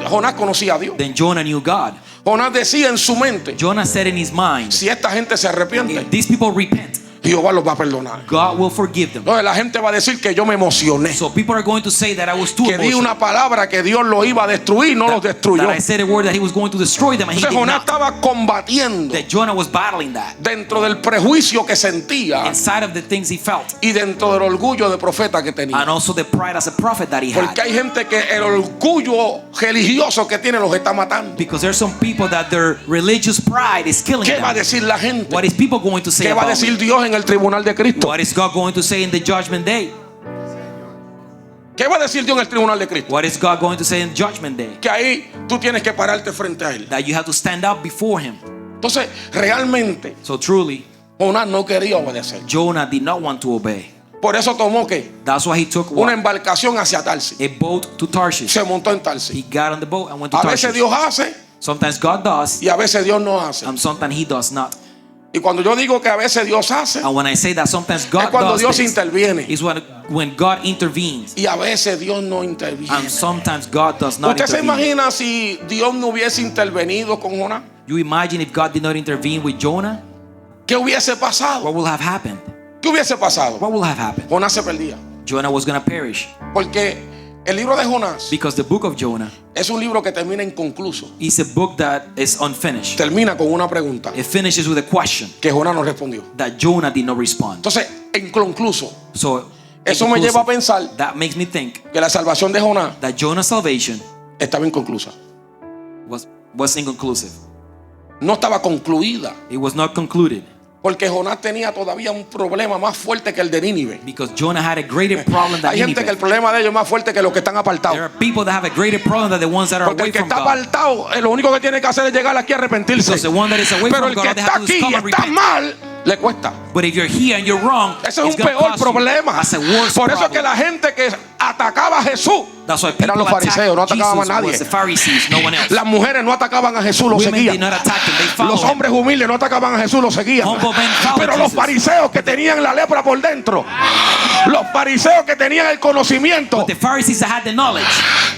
Jonás conocía a Dios. Then Jonah knew God. Jonás decía en su mente: Jonah said in his mind, si esta gente se arrepiente, if these people repent, Jehová los va a perdonar. God will forgive them. Entonces la gente va a decir que yo me emocioné, So people are going to say that I was too que di emotional, una palabra que Dios lo iba a destruir, no los destruyó. that I said a word that he was going to destroy them, and he Entonces did Jonás not. estaba combatiendo That Jonah was battling that dentro del prejuicio que sentía inside of the things he felt, y dentro del orgullo de profeta que tenía. and also the pride as a prophet that he Porque had. hay gente que el orgullo religioso que tiene los está matando. Because there's some people that their religious pride is killing ¿Qué va a them. decir la gente? What is people going to say ¿Qué va a about decir me? Dios en el tribunal de Cristo? What is God going to say in the judgment day? ¿Qué va a decir Dios en el tribunal de Cristo? What is God going to say in judgment day? Que ahí tú tienes que pararte frente a él. That you have to stand up before him. Entonces, realmente, So truly, Jonás no quería obedecer. Jonah did not want to obey. Por eso tomó que That's why he took una what? embarcación hacia Tarsis. A boat to Tarshish. Se montó en Tarsis. He got on the boat and went to A veces Tarshish. Dios hace Sometimes God does, y a veces Dios no hace. and sometimes he does not. Y cuando yo digo que a veces Dios hace, And when I say that sometimes es God cuando does Dios things, interviene. is when God intervenes, Y a veces Dios no interviene. and sometimes God does not ¿Usted se intervene. imagina si Dios no hubiese intervenido con Jonás? You imagine if God did not intervene with Jonah, ¿Qué hubiese pasado? what will have happened? ¿Qué hubiese pasado? What will have happened? Jonás se perdía. Jonah was going to perish, Porque el libro de Jonás because the book of Jonah es un libro que termina inconcluso. is a book that is unfinished. Termina con una pregunta It finishes with a question que Jonás no respondió. that Jonah did not respond. Entonces, inconcluso. So Eso me lleva a pensar that makes me think que la salvación de Jonás that Jonah's salvation estaba inconclusa. was inconclusive. No estaba concluida. It was not concluded, Porque Jonás tenía todavía un problema más fuerte que el de Nínive. because Jonah had a greater problem than Hay gente que el Nineveh. problema de ellos es más fuerte que los que están apartados. There are people that have a greater problem than the ones that are Porque away el que from está God. apartado, lo único que tiene que hacer es llegar aquí a arrepentirse. Because the one that is away Pero from el God, que all they está have to do aquí is y come and está repent. mal, le cuesta. But if you're here and you're wrong, Ese es it's un going to peor cost you. problema. That's a worse Por eso es que problem. la gente que atacaba a Jesús That's why eran people los fariseos, no attacked atacaban a Jesus nadie. was the Pharisees, no one else. Las mujeres no atacaban a Jesús, lo Women did seguían. not attack him, they followed Los him. hombres humildes no atacaban a Jesús, lo seguían. Humble men followed Pero los Jesus. fariseos que tenían la lepra por dentro, los fariseos que tenían el conocimiento, But the Pharisees that had the knowledge,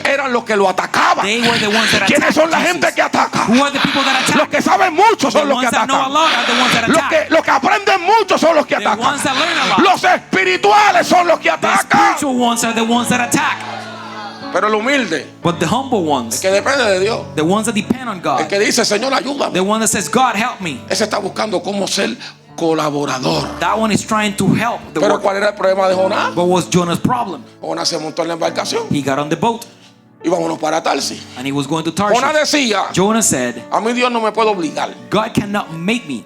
eran los que lo atacaban. they were the ones that attacked ¿Quiénes son la Jesus. gente que ataca? Who are the people that attack? Los que saben mucho The son los que ones that know a atacan. lot are the ones that attack. Los que aprenden mucho son los que The atacan. ones that learn a lot. Los espirituales son los que The atacan. spiritual ones are the ones that attack. Pero el humilde, But the humble ones, que depende de Dios, the ones that depend on el God, que dice, Señor, ayúdame, the one that says, God, help me. ese está buscando cómo ser colaborador. That one is trying to help the Pero work. ¿cuál era el problema de Jonás? What was Jonah's problem? Jonás se montó en la embarcación He got on the boat y vámonos para Tarsis. and he was going to Jonás Tarshish. decía, Jonah said, a mí Dios no me puede obligar. God cannot make me.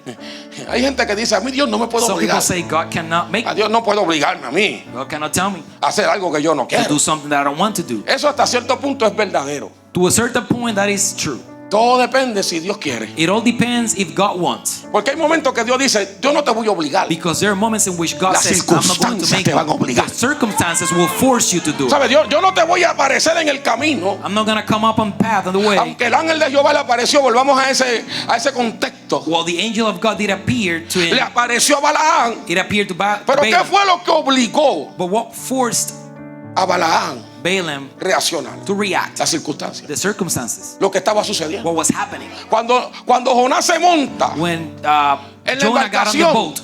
Hay gente que dice, a mí Dios no me puede Some people obligar. say God cannot make A me. Dios no puede obligarme a mí God cannot tell me a hacer algo que yo no to quiero. do something that I don't want to do. Eso hasta cierto punto es verdadero. To a certain point, that is true. Todo depende si Dios quiere. It all depends if God wants. Porque hay momentos que Dios dice, yo no te voy a obligar. Because there are moments in which God Las says, I'm not going to circunstancias make te van a you. obligar. The circumstances will force you to do it. ¿Sabes? Yo no te voy a aparecer en el camino. I'm not going to come up on path on the way. Aunque el ángel de Jehová le apareció, volvamos a ese contexto. Well, the angel of God did appear to Le him. apareció a Balaam. It appeared to Pero ¿qué Balaam. fue lo que obligó But what forced a Balaam Balaam reaccionar? to react? Las circunstancias. The circumstances. Lo que estaba sucediendo. What was happening? Cuando Jonás se monta When En la Jonah got on the embarcación. boat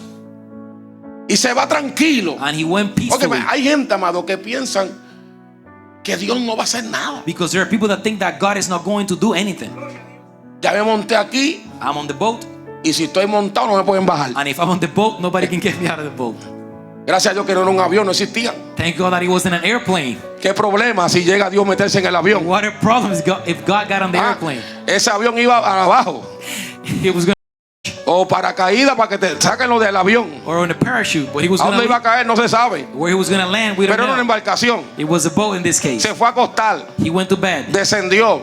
y se va tranquilo. and he went Porque peacefully. hay gente, amado, que piensan que Dios no va a hacer nada. Because there are people that think that God is not going to do anything. Ya me monté aquí I'm on the boat, y si estoy montado no me pueden bajar. and if I'm on the boat, nobody can get me out of the boat. Gracias a Dios que no era un avión, no existían. Thank God that he was in an airplane. ¿Qué problema si llega Dios a meterse en el avión? What a problem if God got on the Ah, airplane. ese avión iba abajo. He was going O paracaídas para que te saquen lo del avión. or on a parachute, but he was ¿A going dónde iba to a caer? No se sabe. where he was going to land. We don't Pero era una know. embarcación. It was a boat in this case. Se fue a acostar. He went to bed. Descendió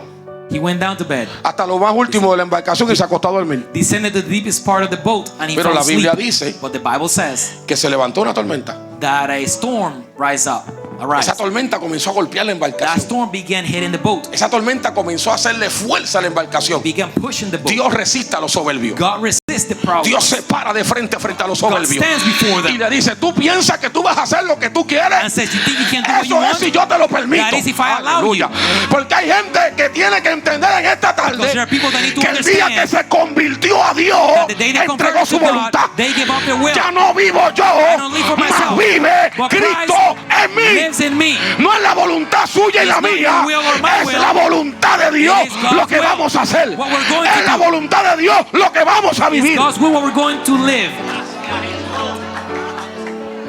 He went down to bed. hasta lo más último de la embarcación y se acostó a dormir. Descended to the deepest part of the boat, and he Pero fell la asleep. Biblia dice But the Bible says que se levantó una tormenta. that a storm rise up. Arise. Esa tormenta comenzó a golpear la That embarcación. storm began hitting the boat. Esa tormenta comenzó a hacerle fuerza a la embarcación. Began pushing the boat. Dios resiste a los soberbios. God resists the proud. Dios se para de frente a los God soberbios. stands before Y them le dice, tú piensas que tú vas a hacer lo que tú and quieres. says, "You think you can do what you Eso es want?" si yo te lo permito. That is if I allow Aleluya. Porque hay gente que tiene que entender en esta tarde Because there are people that need to que el día que understand se convirtió a Dios, that the day they entregó converted su to God, voluntad. they give up their will. Ya no vivo yo, don't live for mas myself, vive but Cristo en mí. lives in me. No es la voluntad suya y It's la not mía, your will or my es will. la voluntad de Dios It is God's lo que will. vamos a hacer. What we're going Es to la do. voluntad de Dios lo que vamos a It's vivir. God's will, what we're going to live.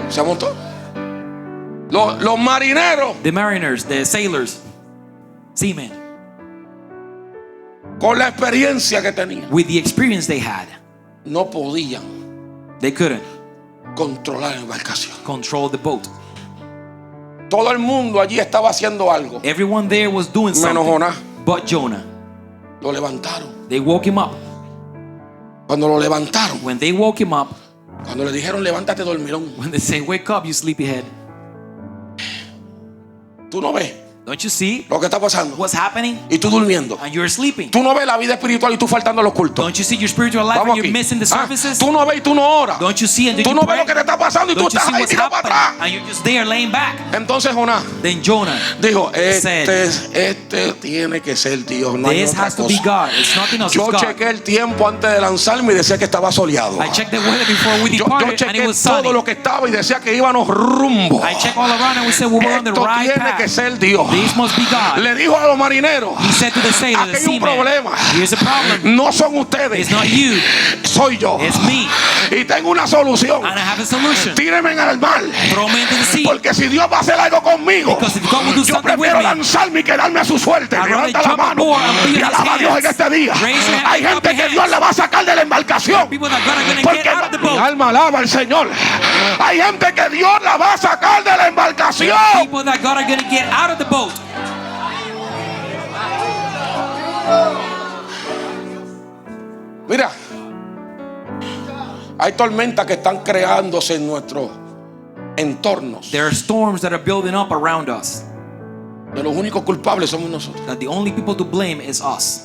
¿Se montó? Los marineros, The mariners, the sailors, seamen, con la experiencia que tenían, with the experience they had, no podían they couldn't controlar la embarcación. control the boat. Todo el mundo allí estaba haciendo algo, Everyone there was doing menos something Jonás. but Jonah. Lo levantaron. They woke him up. Cuando lo levantaron, When they woke him up, cuando le dijeron levántate dormilón, when they say, "Wake up, you sleepyhead," tú no ves don't you see lo que está pasando what's happening? y tú durmiendo. And you're sleeping. Tú no ves la vida espiritual y tú faltando a los cultos. Don't you see your spiritual life Vamos and you're aquí. missing the Ah, services? tú no ves y tú no oras. Don't you see and Tú you no ves pray? lo que te está pasando y tú Don't you estás see ahí what's tirado para happening? atrás. And you're just there laying back. Entonces Jonás Then Jonah dijo, said, este tiene que ser Dios, no hay "This otra has to be cosa. God. It's nothing else. Yo It's God." chequé el tiempo antes de lanzarme y decía que estaba soleado. I checked the weather before we Yo departed and it chequé was sunny. todo lo que estaba y decía que íbamos rumbo. I checked all around and we said we were on the Esto right tiene que path. ser Dios. This must be God. Le dijo a los marineros, He said to the sailor, aquí the hay un seaman, problema. "Here's a problem. No son ustedes, It's not you. soy yo. It's me. Y tengo una solución. And I have a solution. Tírenme en el mar. Throw me into the sea. Porque si Dios va a hacer algo conmigo, Because if God will do yo something with prefiero me, lanzarme y quedarme a su suerte. I'd rather Levanta la jump mano aboard and be y in his alaba a Dios en hands. este día. Raise your hand Hay and clap gente your que hands. Dios le va a sacar de la embarcación. people that God are going to Porque get out of the mi boat. alma alaba al Señor. Hay gente que Dios la va a sacar de la embarcación. People that God are going to get out of the boat. Mira, hay tormentas que están creándose en nuestro entornos. There are storms that are building up around us. De los únicos culpables somos nosotros. That the only people to blame is us.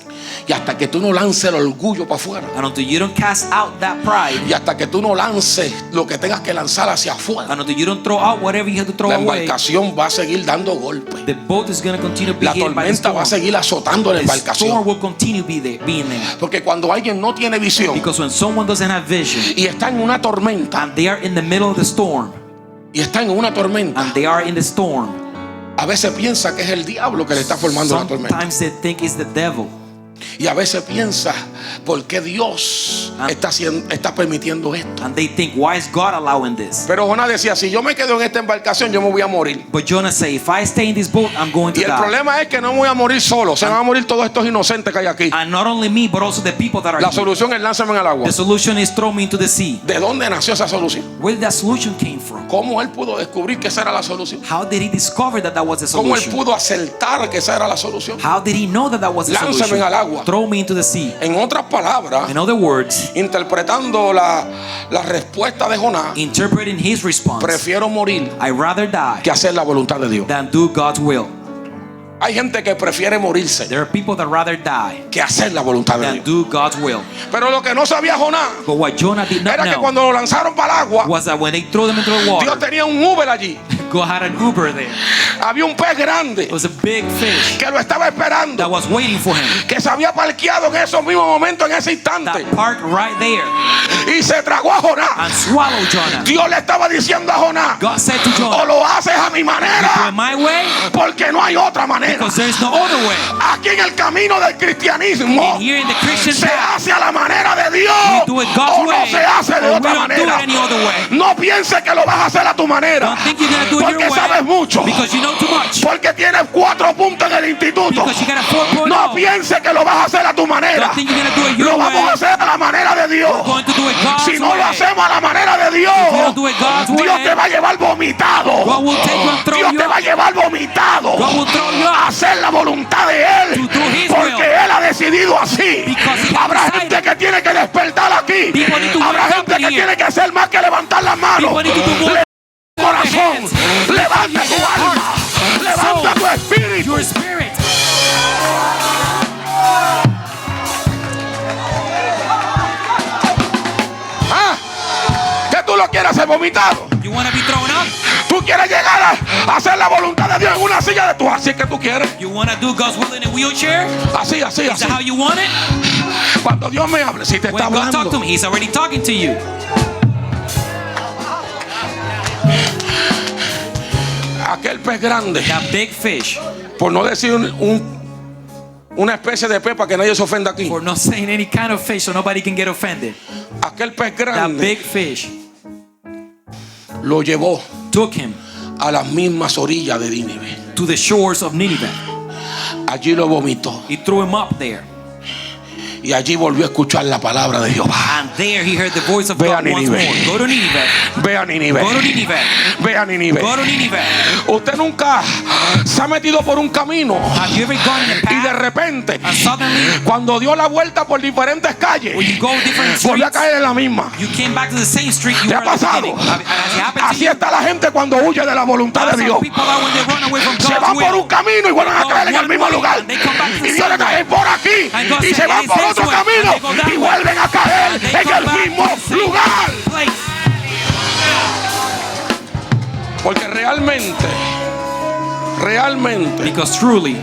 Y hasta que tú no lances el orgullo para afuera. And until you don't cast out that pride, Y hasta que tú no lances lo que tengas que lanzar hacia afuera, and until you don't throw out whatever you have to throw la away, embarcación va a seguir dando golpes. the boat is going to continue to be La hit by the tormenta va a storm. seguir azotando la The storm embarcación. will continue being there. Porque cuando alguien no tiene visión Because when someone doesn't have vision, y está en una tormenta, and they are in the middle of the storm, y está en una tormenta, and they are in the storm, a veces piensa que es el diablo que le está formando la tormenta. sometimes they think it's the devil. Y a veces piensa, ¿por qué Dios está permitiendo esto? And they think, why is God allowing this? Pero Jonás decía, si yo me quedo en esta embarcación, yo me voy a morir. But Jonah say, if I stay in this boat, I'm going to Y el die. problema es que no me voy a morir solo, se van a morir todos estos inocentes que hay aquí. And not only me, but also the people that are La here. solución es lánzame al agua. The solution is throw me into the sea. ¿De dónde nació esa solución? Where did that solution came from? ¿Cómo él pudo descubrir que esa era la solución? How did he discover that that was the ¿Cómo él solution? pudo acertar que esa era la solución? How did he know that that was the Lánzame solution? al agua. Throw me into the sea. En otras palabras, In other words, interpretando la respuesta de Jonás, interpreting his response, prefiero morir I rather die que hacer la voluntad de Dios. than do God's will. Hay gente que prefiere morirse There are people that rather die que hacer la voluntad de than Dios. do God's will. Pero lo que no sabía Jonás But what Jonah did not era que know cuando lo lanzaron para el agua, was that when they threw them into the Dios water, tenía un Uber allí. God had an Uber there. Había un pez grande It was a big fish que lo estaba that esperando, was waiting for him. que se había parqueado en esos mismos momentos, en ese instante, That parked right there y se tragó a Jonás. and swallowed Jonah. Dios le estaba diciendo a Jonás, God said to o Jonah, lo haces a mi do it manera, my way, porque no hay otra manera. because there's no other way. Aquí en el camino del cristianismo And here in the Christian se path, hace a la manera de Dios, we do it God's o no way, se hace de or we otra don't do it manera. any other way. No pienses que lo vas a hacer a tu manera, Don't think you're going to do it porque your sabes way, mucho, because you know too much. porque tienes 4 puntos en el instituto. Because you got a 4.0. No pienses que lo vas a hacer a tu manera. Don't think you're going to do it Lo your vamos a way. hacer a la manera de Dios. We're going to do it God's Si no way. lo hacemos a la manera de Dios, If you don't do it God's Dios way, te va a llevar vomitado. God will take you and throw Dios you te va a up. llevar vomitado God will throw you a up hacer la voluntad de Él, to do His porque will. Él ha decidido así. Because He has Habrá decided. gente que tiene que despertar aquí. People need to Habrá wake up gente que in here. tiene que hacer más que levantar las manos. People need to do more. Corazón, levanta tu alma, levanta tu espíritu. Your spirit. Que tú lo quieras hacer vomitado. You want to be thrown up? Tú quieres llegar a hacer la voluntad de Dios en una silla de tu así que tú quieres. You want to do God's will in a wheelchair? Así. Is that how you want it? Cuando Dios me hable, si te está When God talk to hablando, him, He's already talking to you. aquel pez grande, That big fish, por no decir una especie de pez para que nadie se ofenda aquí, for not saying any kind of fish so nobody can get offended. aquel pez That grande big fish lo llevó took him a las mismas orillas de Nínive. to the shores of Nineveh. Allí lo vomitó He threw him up there. y allí volvió a escuchar la palabra de Jehová. And there he heard the voice of Ve a God once more. Nínive. Go to Nineveh. Ve a Nínive. Go to Nineveh. Ve a Nínive. Go to Nineveh. Usted nunca se ha metido por un camino Have you ever gone in a y de path repente, and suddenly cuando dio la vuelta por diferentes calles, when you go different volvió a streets, caer en la misma? you came back to the same street you ¿Te were ha at the pasado? beginning? Has it happened to Así you? está la gente cuando huye de la voluntad That's de how Dios. people are when they run away from Se God's van por will. un camino y vuelven a They go caer en el one mismo way lugar. and they come back to the Y same vuelven a way. caer por aquí And God y said, se van "It is por this otro way," camino and they go that y way. vuelven a caer And they en come el back mismo to the same lugar. place. Porque realmente Because truly,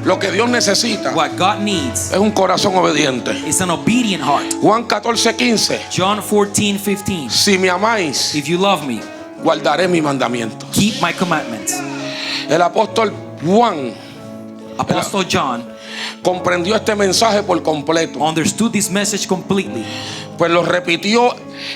lo que Dios necesita what God needs es un corazón obediente. is an obedient heart. Juan 14:15. John 14:15. Si me amáis, If you love me, guardaré mis mandamientos. keep my commandments. El apóstol Juan Apostle John comprendió este mensaje por completo, understood this message completely, pues lo repitió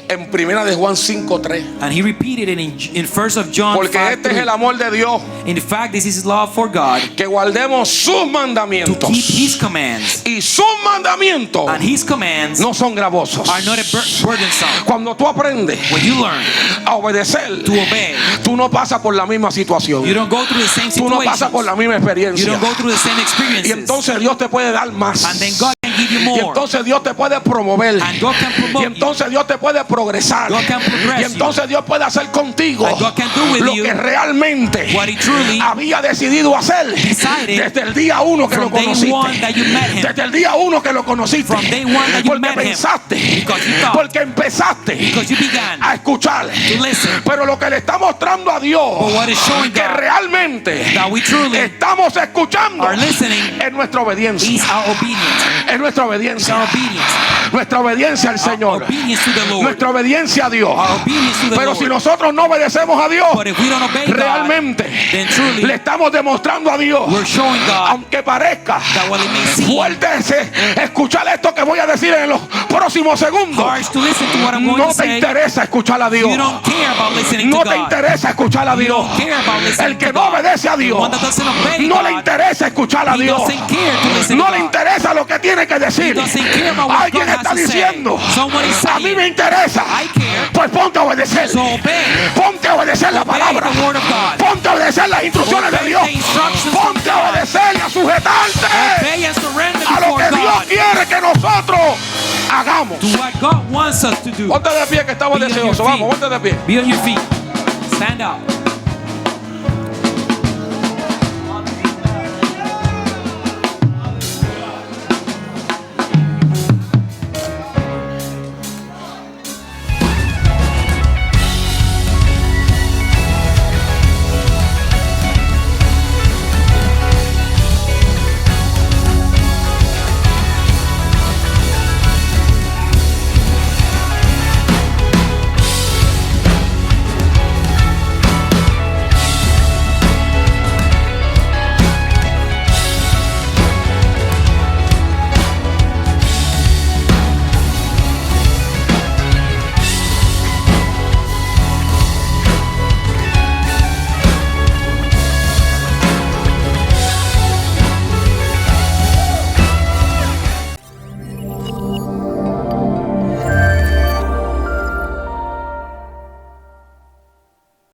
en primera de Juan 5:3. and he repeated it in 1 of John Porque este es 5:3. el amor de Dios, In fact, this is love for God, que guardemos sus to mandamientos. keep His commands, Y sus mandamientos and His commands no son gravosos. are not burdensome. Cuando tú aprendes When you learn a obedecer, to obey, tú no pasas por la misma situación. you don't go through the same Tú no pasas por situations. la misma You experiencia. don't go through the same Y experiences. entonces Dios te puede dar más. And then God can give give you more. Y entonces Dios te puede promover. And God can Y promote you. entonces Dios te puede progresar. God can progress Y entonces Dios puede hacer contigo And God can do with lo you que realmente what He truly había decidido hacer decided desde el día uno que lo from day conociste. one that you met Him. Desde el día uno que lo conociste. From day one that you Porque met Him. pensaste. Because you thought. Porque empezaste Because you began a escuchar. to listen. Pero lo que le está mostrando a Dios But what is showing que God realmente that we truly estamos escuchando are listening es nuestra obediencia. is our obedience. Es nuestra It's obediencia. our obedience. Nuestra obediencia al Our Señor. obedience to the Lord. Nuestra obediencia a Dios. Our obedience to the Pero Lord. si nosotros no obedecemos a Dios, But if we don't obey God, realmente then truly le estamos demostrando a Dios, we're showing God aunque parezca that while it may seem fuerte escuchar esto que voy a decir en los próximos segundos, harsh to listen to what I'm going no to te say, interesa escuchar a Dios. you don't care about listening No to te God. interesa escuchar a You Dios. don't care about listening El que to no God. obedece a The Dios one that doesn't obey no God, le interesa escuchar a he Dios. doesn't care to listen No to le God. interesa lo que tiene que He decir. doesn't care about what Alguien God está has to say. diciendo, Someone is a mí me saying, interesa. I care. Pues ponte a obedecer. So obey. Ponte a obedecer la Obey palabra. the word of God. Ponte a obedecer las instrucciones de Obey Dios. the instructions from Ponte a God. obedecer y a sujetarte Obey and surrender a lo before que Dios God. quiere que nosotros hagamos. Do what God wants us to do. Ponte de pie que estamos Be on your deseosos. feet. Vamos, ponte de pie. Be on your feet. Stand up.